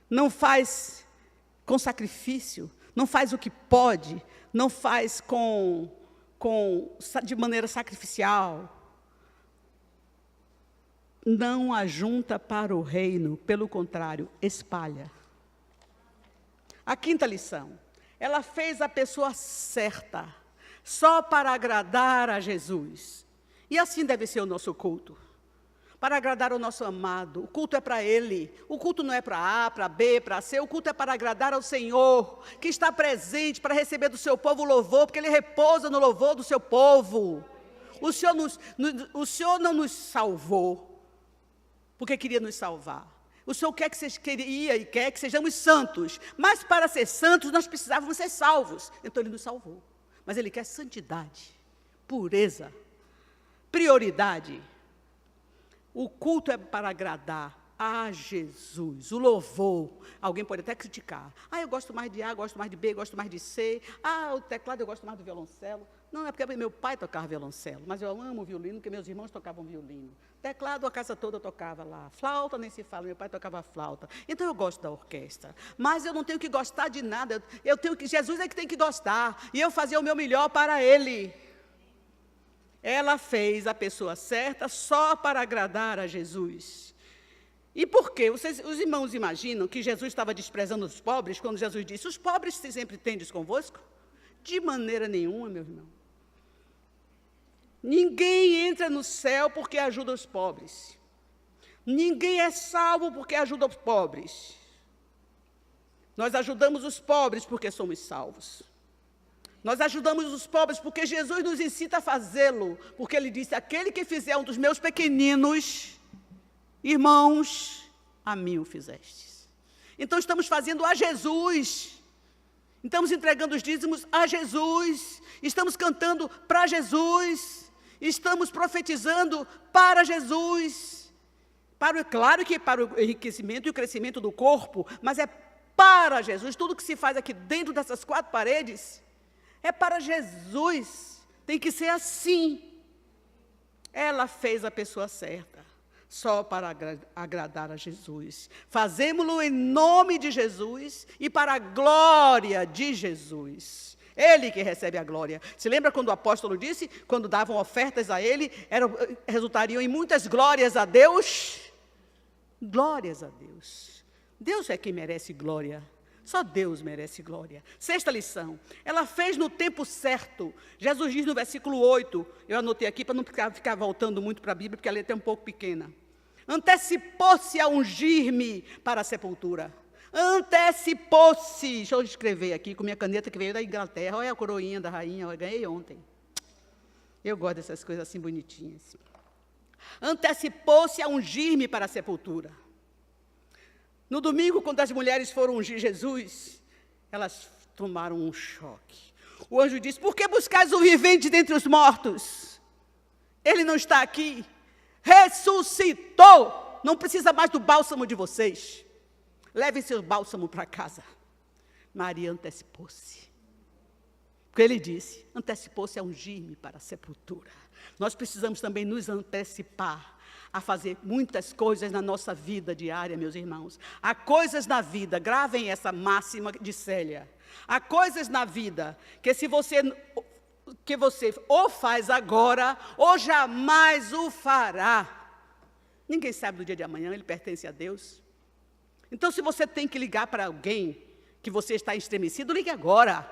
não faz com sacrifício, não faz o que pode, não faz de maneira sacrificial. Não ajunta para o reino, pelo contrário, espalha. A quinta lição. Ela fez a pessoa certa, só para agradar a Jesus. E assim deve ser o nosso culto. Para agradar o nosso amado. O culto é para Ele. O culto não é para A, para B, para C. O culto é para agradar ao Senhor, que está presente para receber do seu povo o louvor, porque Ele repousa no louvor do seu povo. O Senhor não nos salvou, porque queria nos salvar. O Senhor queria e quer que sejamos santos. Mas para ser santos, nós precisávamos ser salvos. Então Ele nos salvou. Mas Ele quer santidade, pureza, prioridade. O culto é para agradar a Jesus, o louvor. Alguém pode até criticar. Ah, eu gosto mais de A, gosto mais de B, gosto mais de C. Ah, o teclado eu gosto mais do violoncelo. Não, é porque meu pai tocava violoncelo, mas eu amo violino, porque meus irmãos tocavam violino. Teclado, a casa toda tocava lá. Flauta, nem se fala, meu pai tocava flauta. Então, eu gosto da orquestra. Mas eu não tenho que gostar de nada. Jesus é que tem que gostar. E eu fazia o meu melhor para Ele. Ela fez a pessoa certa só para agradar a Jesus. E por quê? Os irmãos imaginam que Jesus estava desprezando os pobres quando Jesus disse, os pobres sempre tendes convosco? De maneira nenhuma, meu irmão. Ninguém entra no céu porque ajuda os pobres. Ninguém é salvo porque ajuda os pobres. Nós ajudamos os pobres porque somos salvos. Nós ajudamos os pobres porque Jesus nos incita a fazê-lo. Porque Ele disse, aquele que fizer um dos meus pequeninos, irmãos, a mim o fizestes. Então estamos fazendo a Jesus. Estamos entregando os dízimos a Jesus. Estamos cantando para Jesus. Estamos profetizando para Jesus. Claro que para o enriquecimento e o crescimento do corpo, mas é para Jesus. Tudo que se faz aqui dentro dessas quatro paredes é para Jesus. Tem que ser assim. Ela fez a pessoa certa, só para agradar a Jesus. Fazemo-lo em nome de Jesus e para a glória de Jesus. Ele que recebe a glória. Se lembra quando o apóstolo disse, quando davam ofertas a ele, resultariam em muitas glórias a Deus? Glórias a Deus. Deus é quem merece glória. Só Deus merece glória. Sexta lição. Ela fez no tempo certo. Jesus diz no versículo 8, eu anotei aqui para não ficar voltando muito para a Bíblia, porque a letra é um pouco pequena. Antecipou-se a ungir-me para a sepultura. Antecipou-se. Deixa eu escrever aqui com minha caneta que veio da Inglaterra. Olha a coroinha da rainha, eu ganhei ontem. Eu gosto dessas coisas assim bonitinhas. Antecipou-se a ungir-me para a sepultura. No domingo, quando as mulheres foram ungir Jesus, elas tomaram um choque. O anjo disse, por que buscais o vivente dentre os mortos? Ele não está aqui. Ressuscitou. Não precisa mais do bálsamo de vocês. Levem seu bálsamo para casa. Maria antecipou-se. Porque ele disse, antecipou-se a ungir-me para a sepultura. Nós precisamos também nos antecipar a fazer muitas coisas na nossa vida diária, meus irmãos. Há coisas na vida, gravem essa máxima de Célia. Há coisas na vida que se você que você ou faz agora, ou jamais o fará. Ninguém sabe do dia de amanhã, ele pertence a Deus. Então, se você tem que ligar para alguém que você está estremecido, ligue agora.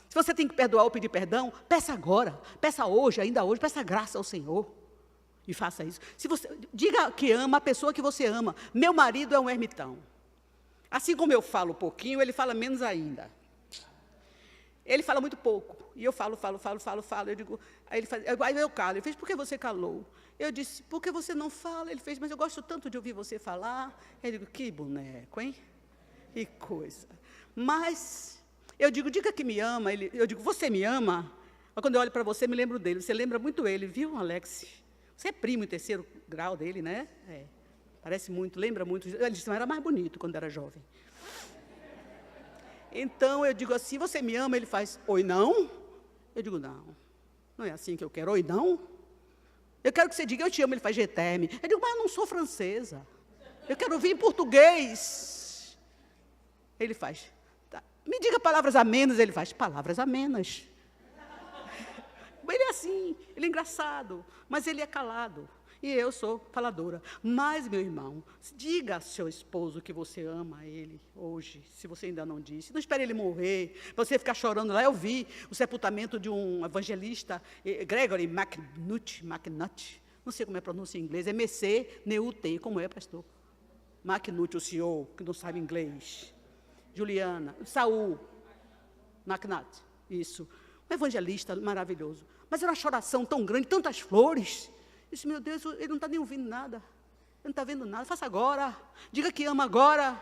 Se você tem que perdoar ou pedir perdão, peça agora. Peça hoje, ainda hoje, peça graça ao Senhor. E faça isso. Se você, diga que ama a pessoa que você ama. Meu marido é um ermitão. Assim como eu falo pouquinho, ele fala menos ainda. Ele fala muito pouco. E eu falo. Eu digo, aí eu calo. Ele fez, por que você calou? Eu disse, por que você não fala? Ele fez, mas eu gosto tanto de ouvir você falar. Eu digo, que boneco, hein? Que coisa. Mas, eu digo, diga que me ama. Eu digo, você me ama? Mas quando eu olho para você, me lembro dele. Você lembra muito ele, viu, Alex? Você é primo em 3º grau dele, né? É. Parece muito, lembra muito. Ele disse, era mais bonito quando era jovem. Então, eu digo assim, você me ama? Ele faz, oi, não? Eu digo, não é assim que eu quero, oi, não? Eu quero que você diga, eu te amo. Ele faz, je t'aime. Eu digo, mas eu não sou francesa. Eu quero ouvir em português. Ele faz, tá. Me diga palavras amenas. Ele faz, palavras amenas. Ele é assim, ele é engraçado, mas ele é calado. E eu sou faladora. Mas, meu irmão, diga ao seu esposo que você ama ele hoje, se você ainda não disse. Não espere ele morrer, para você ficar chorando lá. Eu vi o sepultamento de um evangelista, Gregory McNutt, não sei como é a pronúncia em inglês, é M-C-N-U-T, como é, pastor? McNutt, o senhor, que não sabe inglês. Juliana, Saul, McNutt, isso. Um evangelista maravilhoso. Mas era uma choração tão grande, tantas flores. Eu disse, meu Deus, ele não está nem ouvindo nada. Ele não está vendo nada. Faça agora. Diga que ama agora.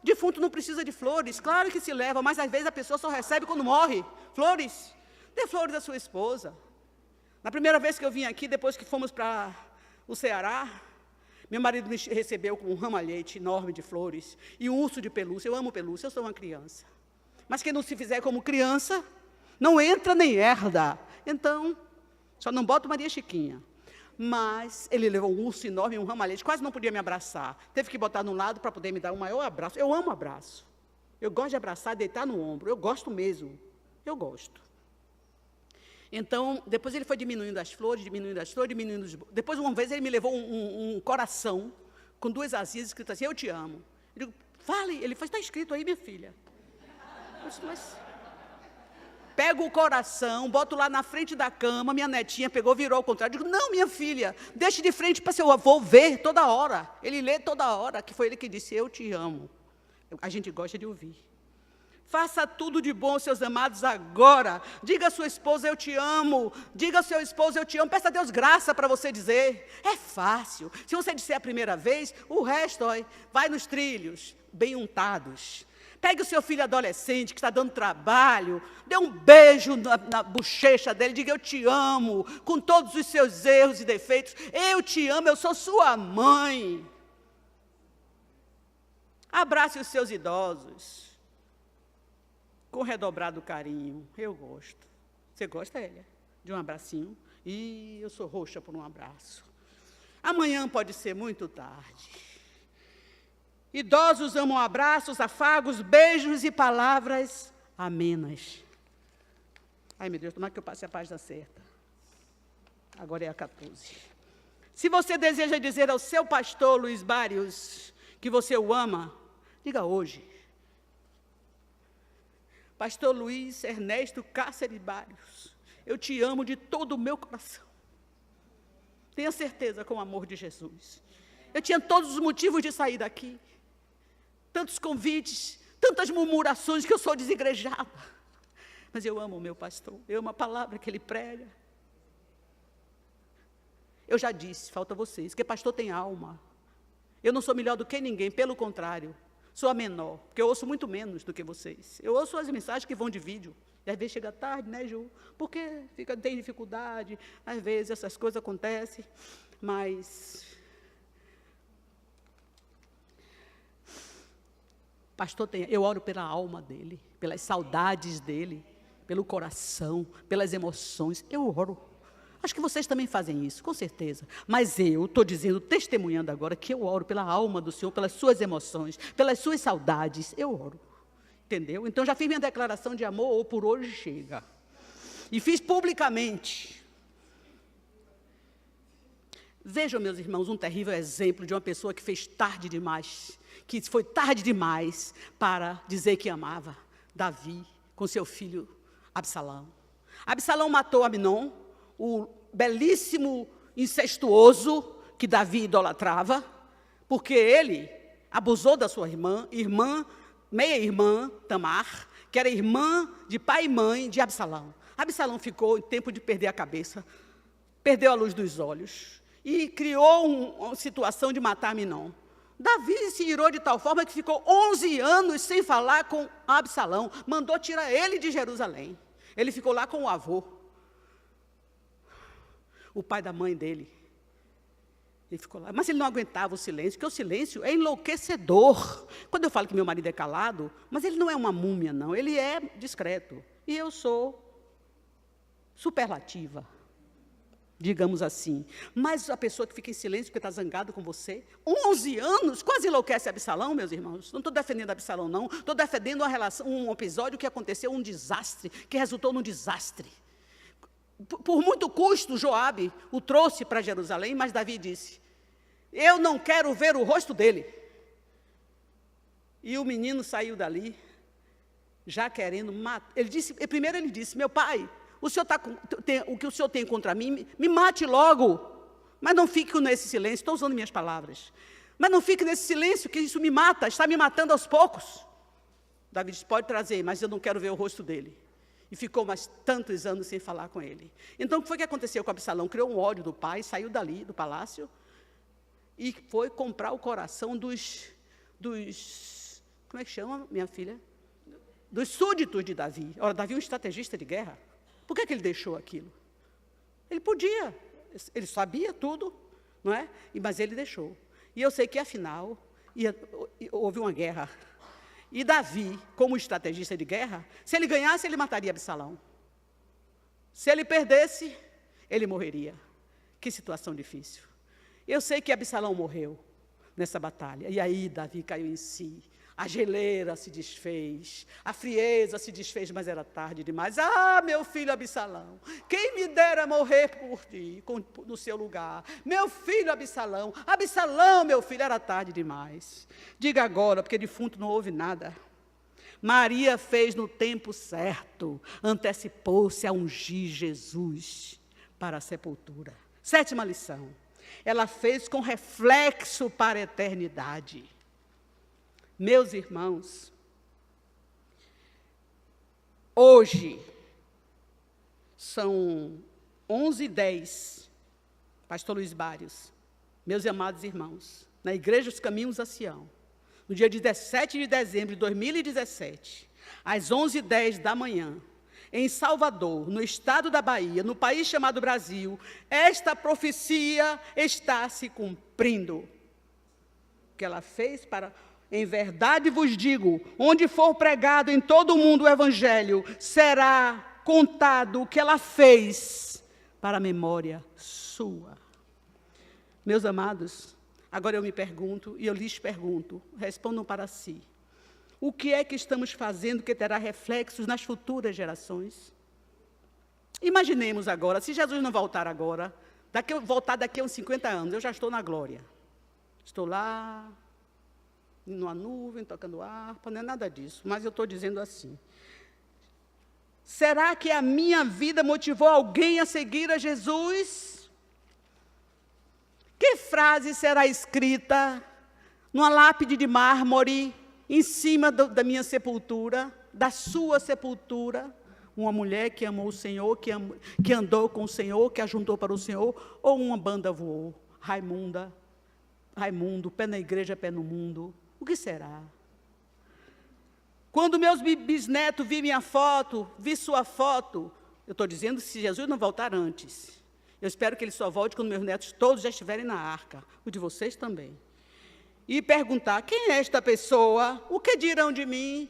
Defunto não precisa de flores. Claro que se leva, mas às vezes a pessoa só recebe quando morre. Flores. Dê flores à sua esposa. Na primeira vez que eu vim aqui, depois que fomos para o Ceará, meu marido me recebeu com um ramalhete enorme de flores e um urso de pelúcia. Eu amo pelúcia, eu sou uma criança. Mas quem não se fizer como criança, não entra nem herda. Então, só não bota Maria Chiquinha. Mas ele levou um urso enorme e um ramalhete, quase não podia me abraçar. Teve que botar no lado para poder me dar um maior abraço. Eu amo abraço. Eu gosto de abraçar, deitar no ombro. Eu gosto mesmo. Eu gosto. Então, depois ele foi diminuindo as flores. Depois, uma vez, ele me levou um coração com 2 asinhas escritas assim, eu te amo. Eu digo, fale. Ele falou, está escrito aí, minha filha. Eu disse, mas... Pego o coração, boto lá na frente da cama, minha netinha pegou, virou ao contrário. Digo, não, minha filha, deixe de frente para seu avô ver toda hora. Ele lê toda hora, que foi ele que disse, eu te amo. A gente gosta de ouvir. Faça tudo de bom, seus amados, agora. Diga à sua esposa, eu te amo. Diga ao seu esposo, eu te amo. Peça a Deus graça para você dizer. É fácil. Se você disser a primeira vez, o resto, ó, vai nos trilhos, bem untados. Pegue o seu filho adolescente que está dando trabalho, dê um beijo na bochecha dele, diga, eu te amo, com todos os seus erros e defeitos. Eu te amo, eu sou sua mãe. Abrace os seus idosos, com redobrado carinho. Eu gosto. Você gosta, Elia, de um abracinho? E eu sou roxa por um abraço. Amanhã pode ser muito tarde. Idosos amam abraços, afagos, beijos e palavras amenas. Ai, meu Deus, tomara que eu passe a página certa. Agora é a 14. Se você deseja dizer ao seu pastor Luiz Barrios que você o ama, diga hoje. Pastor Luiz Ernesto Cáceres Barrios, eu te amo de todo o meu coração. Tenha certeza com o amor de Jesus. Eu tinha todos os motivos de sair daqui. Tantos convites, tantas murmurações que eu sou desigrejada. Mas eu amo o meu pastor, eu amo a palavra que ele prega. Eu já disse, falta vocês, que pastor tem alma. Eu não sou melhor do que ninguém, pelo contrário, sou a menor, porque eu ouço muito menos do que vocês. Eu ouço as mensagens que vão de vídeo, e às vezes chega tarde, né, Ju? Porque tem dificuldade, às vezes essas coisas acontecem, mas... Pastor, eu oro pela alma dele, pelas saudades dele, pelo coração, pelas emoções. Eu oro. Acho que vocês também fazem isso, com certeza. Mas eu estou dizendo, testemunhando agora, que eu oro pela alma do Senhor, pelas suas emoções, pelas suas saudades. Eu oro. Entendeu? Então já fiz minha declaração de amor, ou por hoje chega. e fiz publicamente. Vejam, meus irmãos, um terrível exemplo de uma pessoa que fez tarde demais, que foi tarde demais para dizer que amava Davi com seu filho Absalão. Absalão matou Amnon, o belíssimo incestuoso que Davi idolatrava, porque ele abusou da sua irmã, meia-irmã, Tamar, que era irmã de pai e mãe de Absalão. Absalão ficou em tempo de perder a cabeça, perdeu a luz dos olhos e criou uma situação de matar Amnon. Davi se irou de tal forma que ficou 11 anos sem falar com Absalão, mandou tirar ele de Jerusalém. Ele ficou lá com o avô, o pai da mãe dele. Ele ficou lá, mas ele não aguentava o silêncio, porque o silêncio é enlouquecedor. Quando eu falo que meu marido é calado, mas ele não é uma múmia, não, ele é discreto. E eu sou superlativa, digamos assim. Mas a pessoa que fica em silêncio porque está zangado com você, 11 anos, quase enlouquece Absalão, meus irmãos. Não estou defendendo Absalão, não. Estou defendendo um episódio que aconteceu, um desastre, que resultou num desastre. Por muito custo, Joabe o trouxe para Jerusalém, mas Davi disse, eu não quero ver o rosto dele. E o menino saiu dali, já querendo matar. Primeiro ele disse, meu pai, o que o senhor tem contra mim, me mate logo, mas não fique nesse silêncio, estou usando minhas palavras, mas não fique nesse silêncio, que isso me mata, está me matando aos poucos. Davi disse, pode trazer, mas eu não quero ver o rosto dele. E ficou mais tantos anos sem falar com ele. Então, o que foi que aconteceu com Absalão? Criou um ódio do pai, saiu dali, do palácio, e foi comprar o coração dos como é que chama, minha filha? Dos súditos de Davi. Ora, Davi é um estrategista de guerra. Por que ele deixou aquilo? Ele podia, ele sabia tudo, não é? Mas ele deixou. E eu sei que, afinal, houve uma guerra. E Davi, como estrategista de guerra, se ele ganhasse, ele mataria Absalão. Se ele perdesse, ele morreria. Que situação difícil. Eu sei que Absalão morreu nessa batalha. E aí Davi caiu em si. A geleira se desfez, a frieza se desfez, mas era tarde demais. Ah, meu filho Absalão, quem me dera morrer por ti, no seu lugar. Meu filho Absalão, Absalão, meu filho, era tarde demais. Diga agora, porque defunto não houve nada. Maria fez no tempo certo, antecipou-se a ungir Jesus para a sepultura. 7ª lição, ela fez com reflexo para a eternidade. Meus irmãos, hoje são 11h10, pastor Luiz Bários, meus amados irmãos, na Igreja dos Caminhos a Sião, no dia 17 de dezembro de 2017, às 11h10 da manhã, em Salvador, no estado da Bahia, no país chamado Brasil, esta profecia está se cumprindo. O que ela fez para... Em verdade vos digo, onde for pregado em todo o mundo o Evangelho, será contado o que ela fez para a memória sua. Meus amados, agora eu me pergunto, e eu lhes pergunto, respondam para si. O que é que estamos fazendo que terá reflexos nas futuras gerações? Imaginemos agora, se Jesus não voltar agora, voltar daqui a uns 50 anos, eu já estou na glória. Estou lá... numa nuvem, tocando harpa, não é nada disso, mas eu estou dizendo assim. Será que a minha vida motivou alguém a seguir a Jesus? Que frase será escrita numa lápide de mármore, em cima da minha sepultura, da sua sepultura? Uma mulher que amou o Senhor, que andou com o Senhor, que ajuntou para o Senhor, ou uma banda voou? Raimundo, pé na igreja, pé no mundo. O que será? Quando meus bisnetos vi minha foto, vi sua foto, eu estou dizendo se Jesus não voltar antes. Eu espero que ele só volte quando meus netos todos já estiverem na arca, o de vocês também. E perguntar, quem é esta pessoa? O que dirão de mim?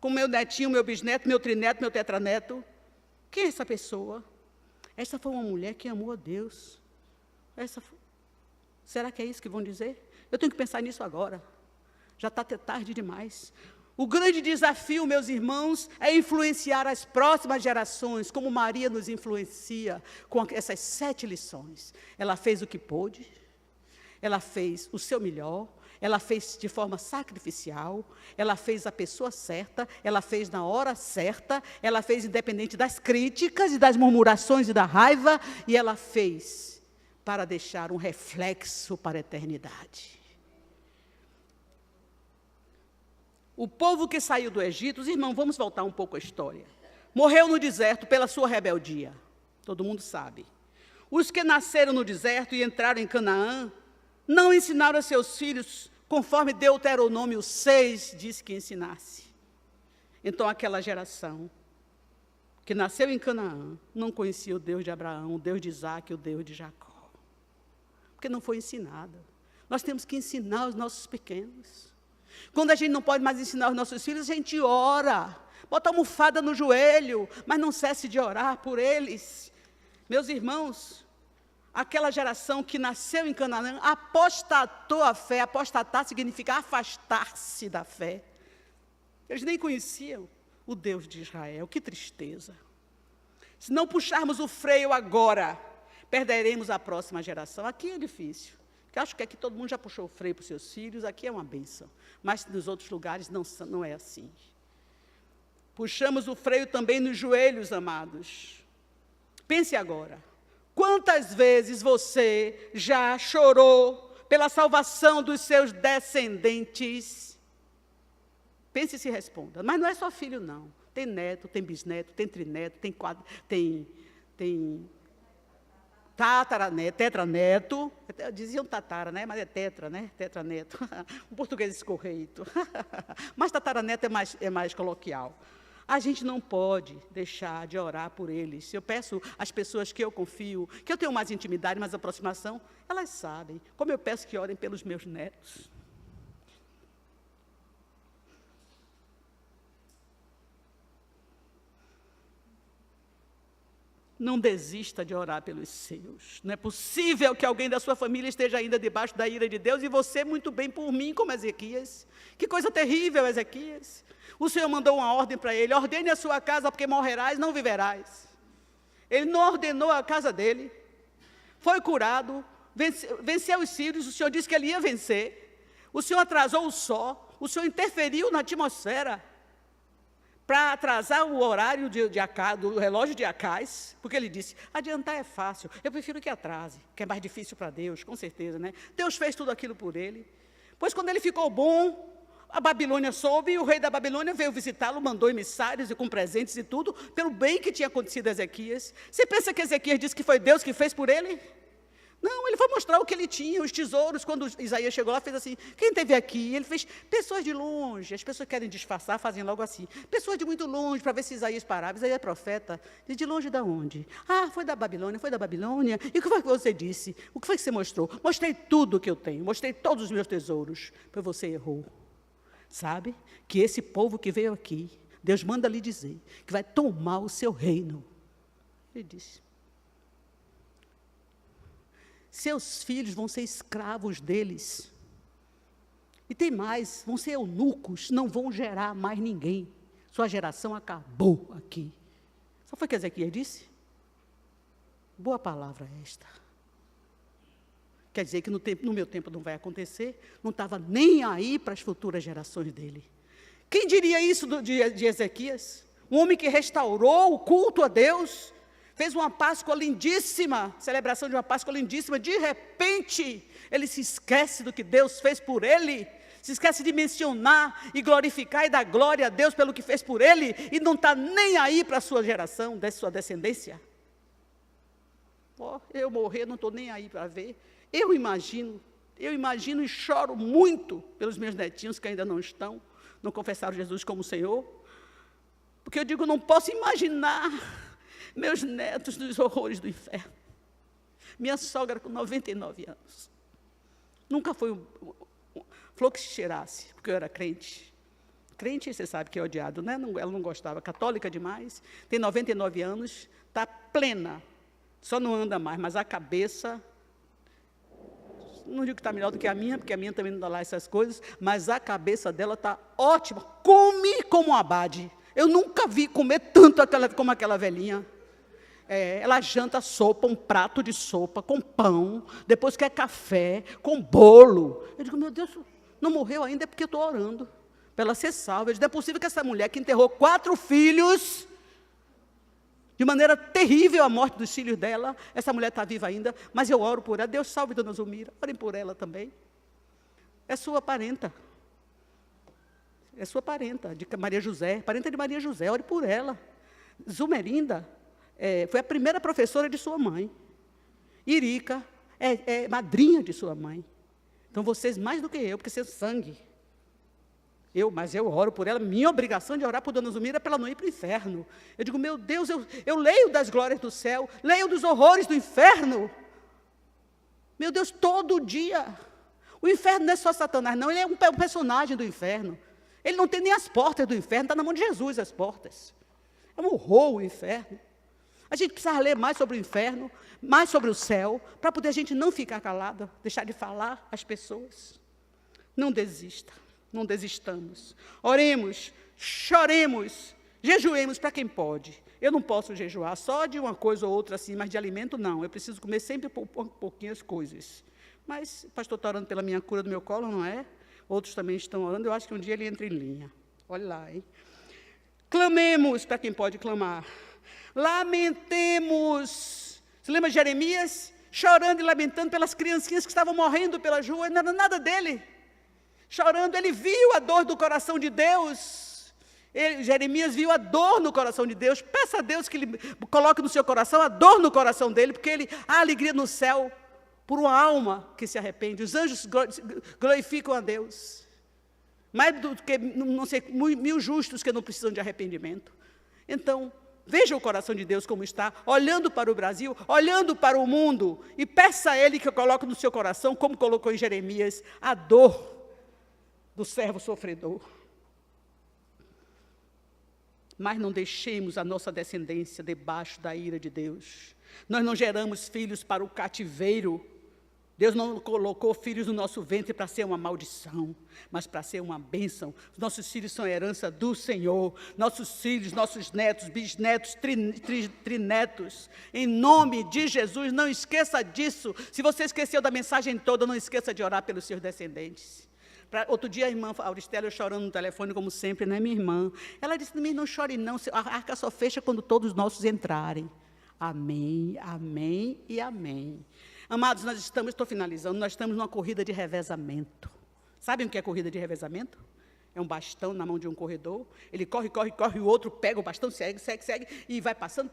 Com meu netinho, meu bisneto, meu trineto, meu tetraneto. Quem é essa pessoa? Essa foi uma mulher que amou a Deus. Será que é isso que vão dizer? Eu tenho que pensar nisso agora. Já está tarde demais. O grande desafio, meus irmãos, é influenciar as próximas gerações, como Maria nos influencia com essas 7 lições. Ela fez o que pôde, ela fez o seu melhor, ela fez de forma sacrificial, ela fez a pessoa certa, ela fez na hora certa, ela fez independente das críticas e das murmurações e da raiva, e ela fez para deixar um reflexo para a eternidade. O povo que saiu do Egito, os irmãos, vamos voltar um pouco à história. Morreu no deserto pela sua rebeldia. Todo mundo sabe. Os que nasceram no deserto e entraram em Canaã, não ensinaram a seus filhos, conforme Deuteronômio 6 diz que ensinasse. Então, aquela geração que nasceu em Canaã, não conhecia o Deus de Abraão, o Deus de Isaque, o Deus de Jacó. Porque não foi ensinada. Nós temos que ensinar os nossos pequenos. Quando a gente não pode mais ensinar os nossos filhos, a gente ora, bota a almofada no joelho, mas não cesse de orar por eles. Meus irmãos, aquela geração que nasceu em Canaã, apostatou a fé. Apostatar significa afastar-se da fé. Eles nem conheciam o Deus de Israel. Que tristeza. Se não puxarmos o freio agora, perderemos a próxima geração. Aqui é difícil. Porque acho que aqui todo mundo já puxou o freio para os seus filhos, aqui é uma bênção. Mas nos outros lugares não é assim. Puxamos o freio também nos joelhos, amados. Pense agora. Quantas vezes você já chorou pela salvação dos seus descendentes? Pense e se responda. Mas não é só filho, não. Tem neto, tem bisneto, tem trineto, tem tataraneto, tetraneto. Diziam tatara, né? Mas é tetra, né? Tetraneto. O português escorreito. Mas tataraneto é mais coloquial. A gente não pode deixar de orar por eles. Eu peço às pessoas que eu confio, que eu tenho mais intimidade, mais aproximação, elas sabem. Como eu peço que orem pelos meus netos. Não desista de orar pelos seus. Não é possível que alguém da sua família esteja ainda debaixo da ira de Deus e você muito bem por mim, como Ezequias. Que coisa terrível, Ezequias. O Senhor mandou uma ordem para ele: ordene a sua casa, porque morrerás, não viverás. Ele não ordenou a casa dele. Foi curado, venceu os sírios, o Senhor disse que ele ia vencer. O Senhor atrasou o sol, o Senhor interferiu na atmosfera para atrasar o horário do relógio de Acais, porque ele disse, adiantar é fácil, eu prefiro que atrase, que é mais difícil para Deus, com certeza, né? Deus fez tudo aquilo por ele. Pois quando ele ficou bom, a Babilônia soube, e o rei da Babilônia veio visitá-lo, mandou emissários e com presentes e tudo, pelo bem que tinha acontecido a Ezequias. Você pensa que Ezequias disse que foi Deus que fez por ele? Não, ele foi mostrar o que ele tinha, os tesouros. Quando Isaías chegou lá, fez assim, quem esteve aqui? Ele fez pessoas de longe, as pessoas querem disfarçar, fazem logo assim. Pessoas de muito longe, para ver se Isaías parava. Isaías é profeta. De longe da onde? Ah, foi da Babilônia, foi da Babilônia. E o que foi que você disse? O que foi que você mostrou? Mostrei tudo o que eu tenho, mostrei todos os meus tesouros. Pois você errou. Sabe? Que esse povo que veio aqui, Deus manda lhe dizer, que vai tomar o seu reino. Ele disse. Seus filhos vão ser escravos deles. E tem mais, vão ser eunucos, não vão gerar mais ninguém. Sua geração acabou aqui. Só foi o que Ezequias disse? Boa palavra esta. Quer dizer que no meu tempo não vai acontecer, não estava nem aí para as futuras gerações dele. Quem diria isso de Ezequias? Um homem que restaurou o culto a Deus, fez uma Páscoa lindíssima, celebração de uma Páscoa lindíssima, de repente, ele se esquece do que Deus fez por ele, se esquece de mencionar e glorificar e dar glória a Deus pelo que fez por ele, e não está nem aí para a sua geração, da sua descendência. Eu morrer, não estou nem aí para ver. Eu imagino e choro muito pelos meus netinhos que ainda não confessaram Jesus como Senhor, porque eu digo, não posso imaginar meus netos nos horrores do inferno. Minha sogra com 99 anos. Nunca foi flor que se cheirasse, porque eu era crente. Crente, você sabe que é odiado, né? Ela não gostava, católica demais, tem 99 anos, está plena, só não anda mais, mas a cabeça não digo que está melhor do que a minha, porque a minha também não dá lá essas coisas, mas a cabeça dela está ótima, come como um abade. Eu nunca vi comer tanto como aquela velhinha. Ela janta sopa, um prato de sopa, com pão, depois quer café, com bolo. Eu digo, meu Deus, não morreu ainda, é porque eu estou orando para ela ser salva. Eu digo, não é possível que essa mulher que enterrou 4 filhos, de maneira terrível a morte dos filhos dela, essa mulher está viva ainda, mas eu oro por ela. Deus salve Dona Zulmira, orem por ela também. É sua parenta. É sua parenta, de Maria José, parenta de Maria José, ore por ela. Zulmerinda foi a primeira professora de sua mãe. Irica é madrinha de sua mãe. Então, vocês mais do que eu, porque vocês sangue. Mas eu oro por ela, minha obrigação de orar por Dona Zulmira para ela não ir para o inferno. Eu digo, meu Deus, eu leio das glórias do céu, leio dos horrores do inferno. Meu Deus, todo dia. O inferno não é só Satanás, não, ele é um personagem do inferno. Ele não tem nem as portas do inferno, está na mão de Jesus as portas. É um horror o inferno. A gente precisa ler mais sobre o inferno, mais sobre o céu, para poder a gente não ficar calado, deixar de falar às pessoas. Não desista, não desistamos. Oremos, choremos, jejuemos para quem pode. Eu não posso jejuar só de uma coisa ou outra assim, mas de alimento não. Eu preciso comer sempre pouquinhas coisas. Mas o pastor está orando pela minha cura do meu colo, não é? Outros também estão orando, eu acho que um dia ele entra em linha. Olha lá, hein? Clamemos para quem pode clamar. Lamentemos. Você lembra de Jeremias? Chorando e lamentando pelas criancinhas que estavam morrendo pelas ruas, não era nada dele. Chorando, ele viu a dor do coração de Deus. Jeremias viu a dor no coração de Deus. Peça a Deus que ele coloque no seu coração a dor no coração dele, porque há alegria no céu por uma alma que se arrepende. Os anjos glorificam a Deus. Mais do que, não sei, 1000 justos que não precisam de arrependimento. Então, veja o coração de Deus como está, olhando para o Brasil, olhando para o mundo, e peça a Ele que coloque no seu coração, como colocou em Jeremias, a dor do servo sofredor. Mas não deixemos a nossa descendência debaixo da ira de Deus. Nós não geramos filhos para o cativeiro. Deus não colocou filhos no nosso ventre para ser uma maldição, mas para ser uma bênção. Os nossos filhos são a herança do Senhor. Nossos filhos, nossos netos, bisnetos, trinetos. Em nome de Jesus, não esqueça disso. Se você esqueceu da mensagem toda, não esqueça de orar pelos seus descendentes. Outro dia a irmã Auristela, eu chorando no telefone, como sempre, né, minha irmã? Ela disse, não chore não, a arca só fecha quando todos os nossos entrarem. Amém, amém e amém. Amados, estou finalizando, nós estamos numa corrida de revezamento. Sabem o que é corrida de revezamento? É um bastão na mão de um corredor, ele corre, o outro pega o bastão, segue, e vai passando,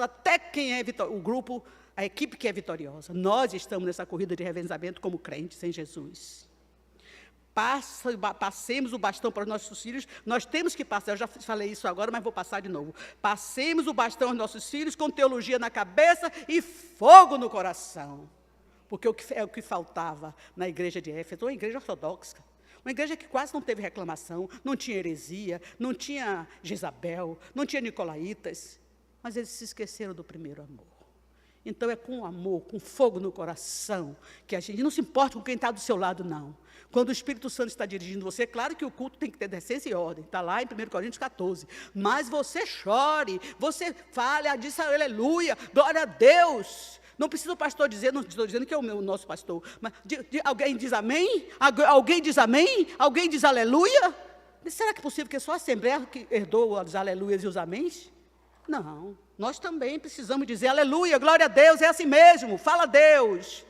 até quem é o grupo, a equipe que é vitoriosa. Nós estamos nessa corrida de revezamento como crentes em Jesus. Passemos o bastão para os nossos filhos, nós temos que passar, eu já falei isso agora, mas vou passar de novo. Passemos o bastão aos nossos filhos com teologia na cabeça e fogo no coração. Porque o que faltava na igreja de Éfeso, uma igreja ortodoxa, uma igreja que quase não teve reclamação, não tinha heresia, não tinha Jezabel, não tinha nicolaítas, mas eles se esqueceram do primeiro amor. Então é com amor, com fogo no coração, que a gente não se importa com quem está do seu lado, não. Quando o Espírito Santo está dirigindo você, claro que o culto tem que ter decência e ordem, está lá em 1 Coríntios 14. Mas você chore, você fale, diz aleluia, glória a Deus. Não precisa o pastor dizer, não estou dizendo que é o nosso pastor, mas alguém diz amém? Alguém diz amém? Alguém diz aleluia? Será que é possível que só a Assembleia que herdou os aleluias e os améns? Não, nós também precisamos dizer aleluia, glória a Deus, é assim mesmo, fala a Deus.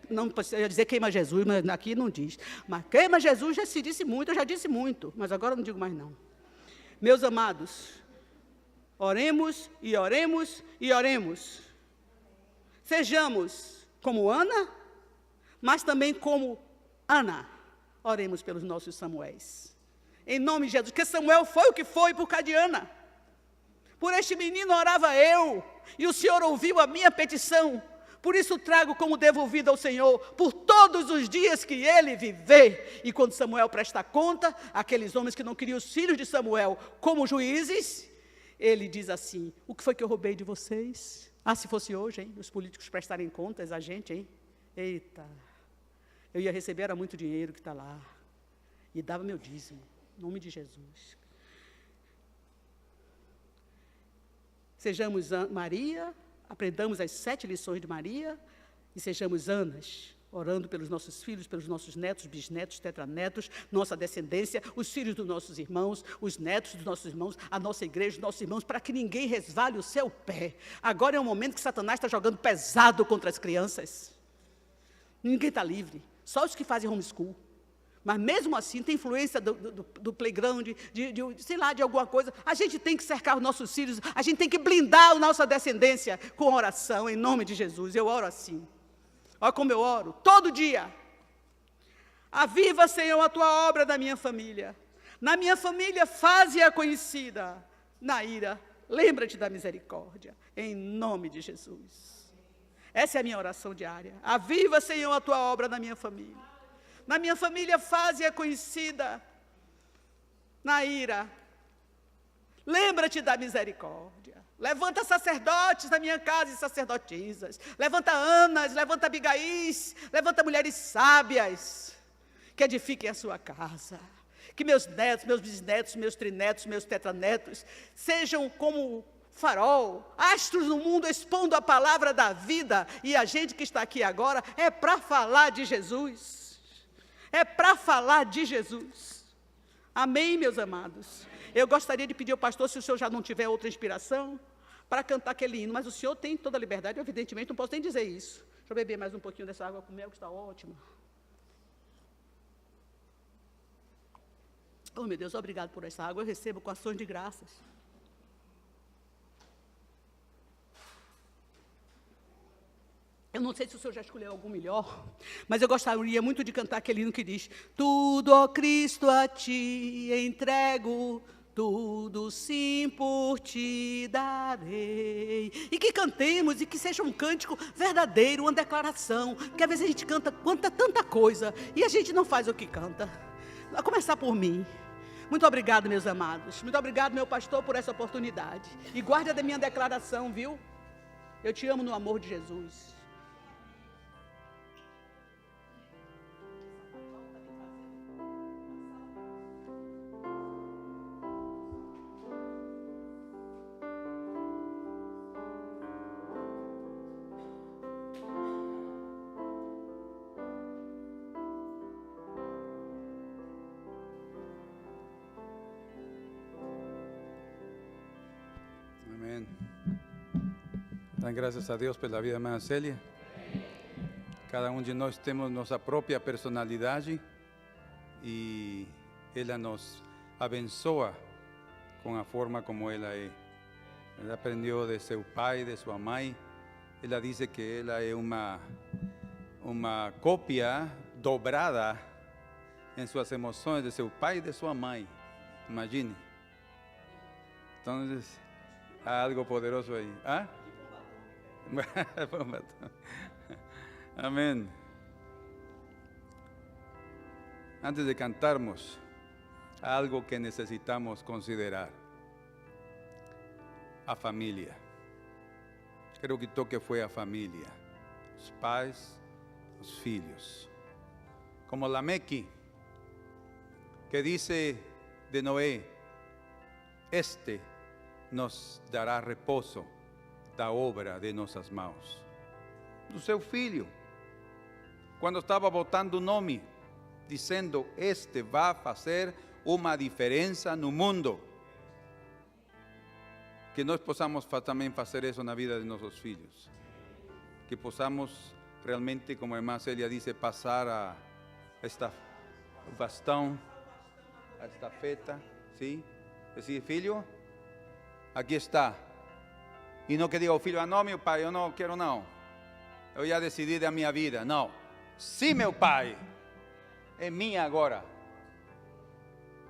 Não precisa dizer queima Jesus, mas aqui não diz. Mas queima Jesus já se disse muito, eu já disse muito, mas agora não digo mais não. Meus amados, oremos e oremos e oremos. Sejamos como Ana, mas também como Ana. Oremos pelos nossos Samuéis. Em nome de Jesus, porque Samuel foi o que foi por causa de Ana. Por este menino orava eu, e o Senhor ouviu a minha petição. Por isso trago como devolvido ao Senhor, por todos os dias que ele viver. E quando Samuel presta conta, aqueles homens que não queriam os filhos de Samuel como juízes, ele diz assim, o que foi que eu roubei de vocês? Se fosse hoje, hein? Os políticos prestarem contas a gente, hein? Eita! eu ia receber, era muito dinheiro que está lá. E dava meu dízimo, em nome de Jesus. Sejamos Maria, aprendamos as 7 lições de Maria, e sejamos Anas, orando pelos nossos filhos, pelos nossos netos, bisnetos, tetranetos, nossa descendência, os filhos dos nossos irmãos, os netos dos nossos irmãos, a nossa igreja, os nossos irmãos, para que ninguém resvale o seu pé. Agora é um momento que Satanás está jogando pesado contra as crianças. Ninguém está livre, só os que fazem homeschool. Mas mesmo assim, tem influência do playground, sei lá, de alguma coisa. A gente tem que cercar os nossos filhos, a gente tem que blindar a nossa descendência com oração, em nome de Jesus. Eu oro assim. Olha como eu oro, todo dia. Aviva, Senhor, a tua obra na minha família. Na minha família, faze-a conhecida. Naíra, lembra-te da misericórdia, em nome de Jesus. Essa é a minha oração diária. Aviva, Senhor, a tua obra na minha família. Na minha família, faze-a conhecida. Naíra, lembra-te da misericórdia. Levanta sacerdotes na minha casa e sacerdotisas. Levanta Anas, levanta Abigaís, levanta mulheres sábias, que edifiquem a sua casa. Que meus netos, meus bisnetos, meus trinetos, meus tetranetos, sejam como farol, astros no mundo expondo a palavra da vida. E a gente que está aqui agora é para falar de Jesus. É para falar de Jesus. Amém, meus amados? Eu gostaria de pedir ao pastor, se o senhor já não tiver outra inspiração, para cantar aquele hino, mas o senhor tem toda a liberdade, evidentemente, não posso nem dizer isso. Deixa eu beber mais um pouquinho dessa água com mel, que está ótima. Oh, meu Deus, obrigado por essa água, eu recebo com ações de graças. Eu não sei se o senhor já escolheu algum melhor, mas eu gostaria muito de cantar aquele hino que diz: tudo, ó Cristo, a ti entrego, tudo sim por ti darei. E que cantemos, e que seja um cântico verdadeiro, uma declaração, porque às vezes a gente canta tanta coisa, e a gente não faz o que canta. A começar por mim. Muito obrigado, meus amados. Muito obrigado, meu pastor, por essa oportunidade. E guarde a minha declaração, viu? Eu te amo no amor de Jesus. Amén. Dan gracias a Deus pela vida da irmã Célia. Cada um de nós temos nossa própria personalidade e ela nos abençoa com a forma como ela é. Ela aprendeu de seu pai, de sua mãe. Ela diz que ela é uma cópia dobrada em suas emoções de seu pai e de sua mãe. Imagine. Então, há algo poderoso aí. ¿Ah? Amém. Antes de cantarmos, há algo que necessitamos considerar: a família. Creo que toque foi a família, os pais, os filhos. Como Lameque, que disse de Noé: este nos dará repouso da obra de nossas mãos. Do seu filho, quando estava botando o nome, dizendo: este vai fazer uma diferença no mundo. Que nós possamos também fazer isso na vida de nossos filhos. Que possamos realmente, como a irmã Célia disse, passar a o bastão, a estafeta, sim? Dizer: filho, aqui está. E não que diga o filho: não, meu pai, eu não quero não. Eu já decidi da minha vida. Não. Sim, meu pai. É minha agora.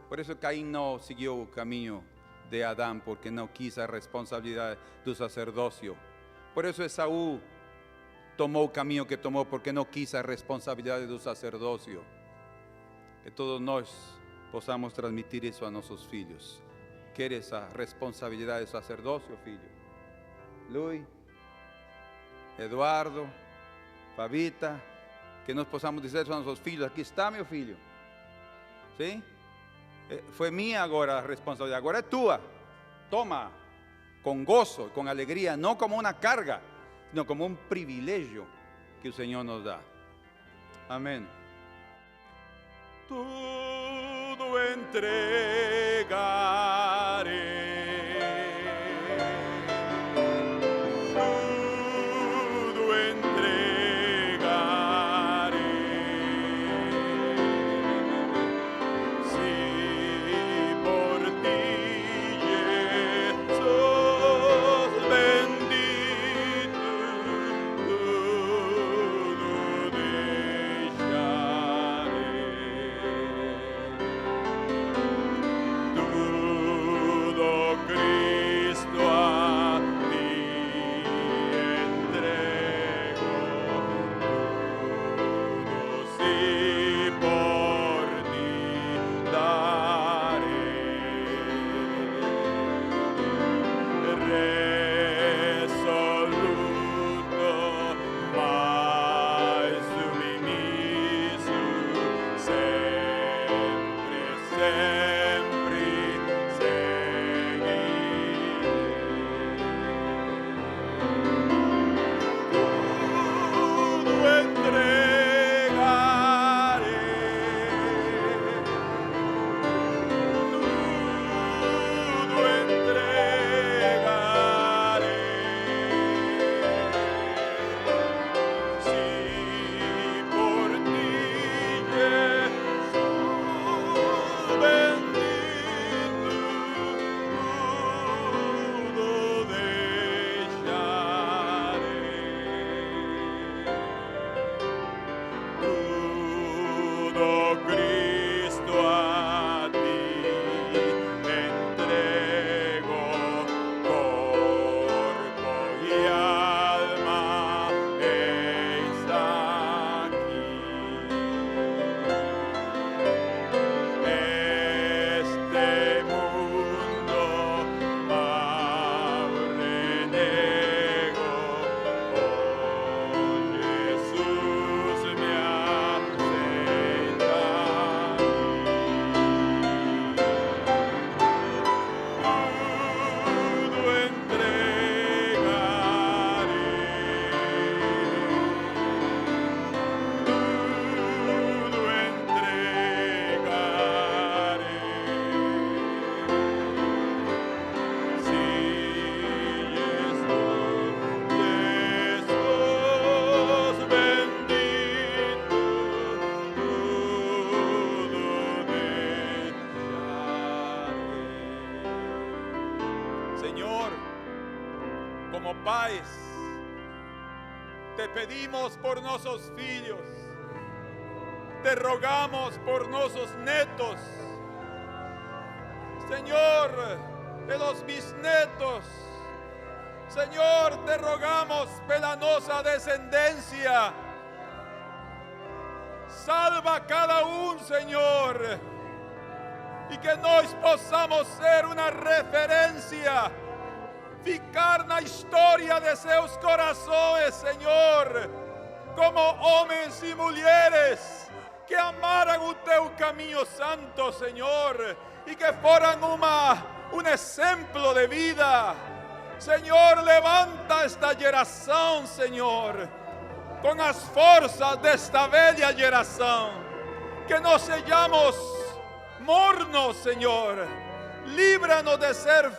Por isso Caim não seguiu o caminho de Adão, porque não quis a responsabilidade do sacerdócio. Por isso Esaú tomou o caminho que tomou, porque não quis a responsabilidade do sacerdócio. Que todos nós possamos transmitir isso a nossos filhos. Queres a responsabilidade do sacerdócio, filho? Luiz, Eduardo, Fabita, que nós possamos dizer aos nossos filhos: aqui está meu filho. Sim? Foi minha agora a responsabilidade, agora é tua. Toma, com gozo, com alegria, não como uma carga, sino como um privilégio que o Senhor nos dá. Amém. Tudo entregarei. como pais, te pedimos por nossos filhos, te rogamos por nossos netos, Señor, pelos bisnetos, Señor, te rogamos pela nossa descendência. Salva cada Señor, e que nós possamos ser uma referência, ficar na história de seus corações, Senhor, como homens e mulheres que amaram o teu caminho santo, Senhor, e que foram um exemplo de vida. Senhor, levanta esta geração, Senhor, com as forças desta velha geração, que não sejamos mornos, Senhor, livra-nos de ser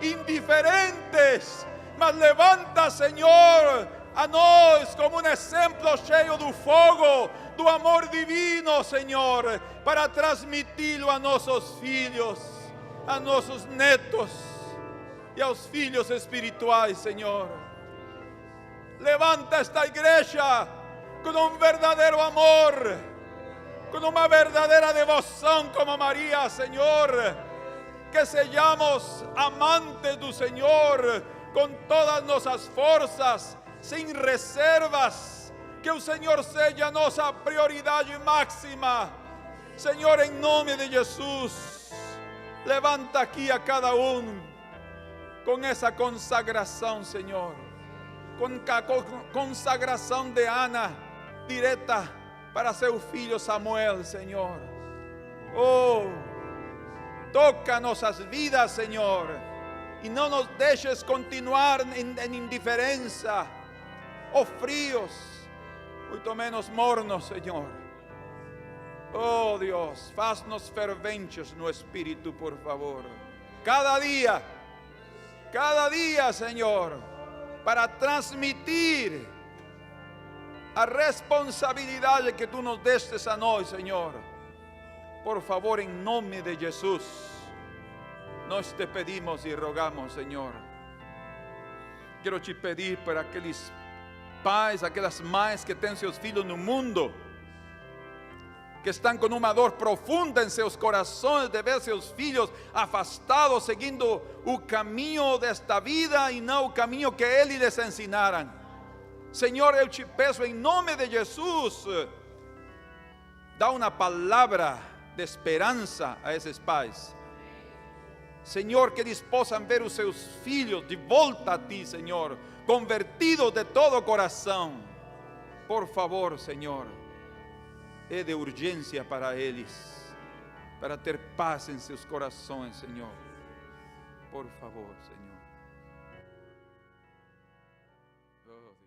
indiferentes, mas levanta, Senhor, a nós como um exemplo cheio do fogo, do amor divino, Senhor, para transmiti-lo a nossos filhos, a nossos netos e aos filhos espirituais, Senhor. Levanta esta igreja com verdadeiro amor, com uma verdadeira devoção como Maria, Senhor. Que sejamos amantes do Senhor com todas nossas forças, sem reservas. Que o Senhor seja nossa prioridade máxima. Senhor, em nome de Jesus, levanta aqui a cada com essa consagração, Senhor. Com a consagração de Ana, direta para seu filho Samuel, Senhor. Oh, toca nossas vidas, Senhor, e não nos deixes continuar em indiferença ou frios, muito menos mornos, Senhor. Oh Deus, faz-nos ferventes no Espírito, por favor. Cada dia, Senhor, para transmitir a responsabilidade que Tu nos destes a nós, Senhor. Por favor, em nome de Jesus, nós te pedimos e rogamos, Senhor. Quero te pedir para aqueles pais, aquelas mães que têm seus filhos no mundo, que estão com uma dor profunda em seus corações de ver seus filhos afastados, seguindo o caminho desta vida e não o caminho que eles lhes ensinaram. Senhor, eu te peço em nome de Jesus, dá uma palavra de esperança a esses pais. Senhor, que eles possam ver os seus filhos de volta a Ti, Senhor, convertidos de todo o coração. Por favor, Senhor, é de urgência para eles, para ter paz em seus corações, Senhor. Por favor, Senhor. Oh,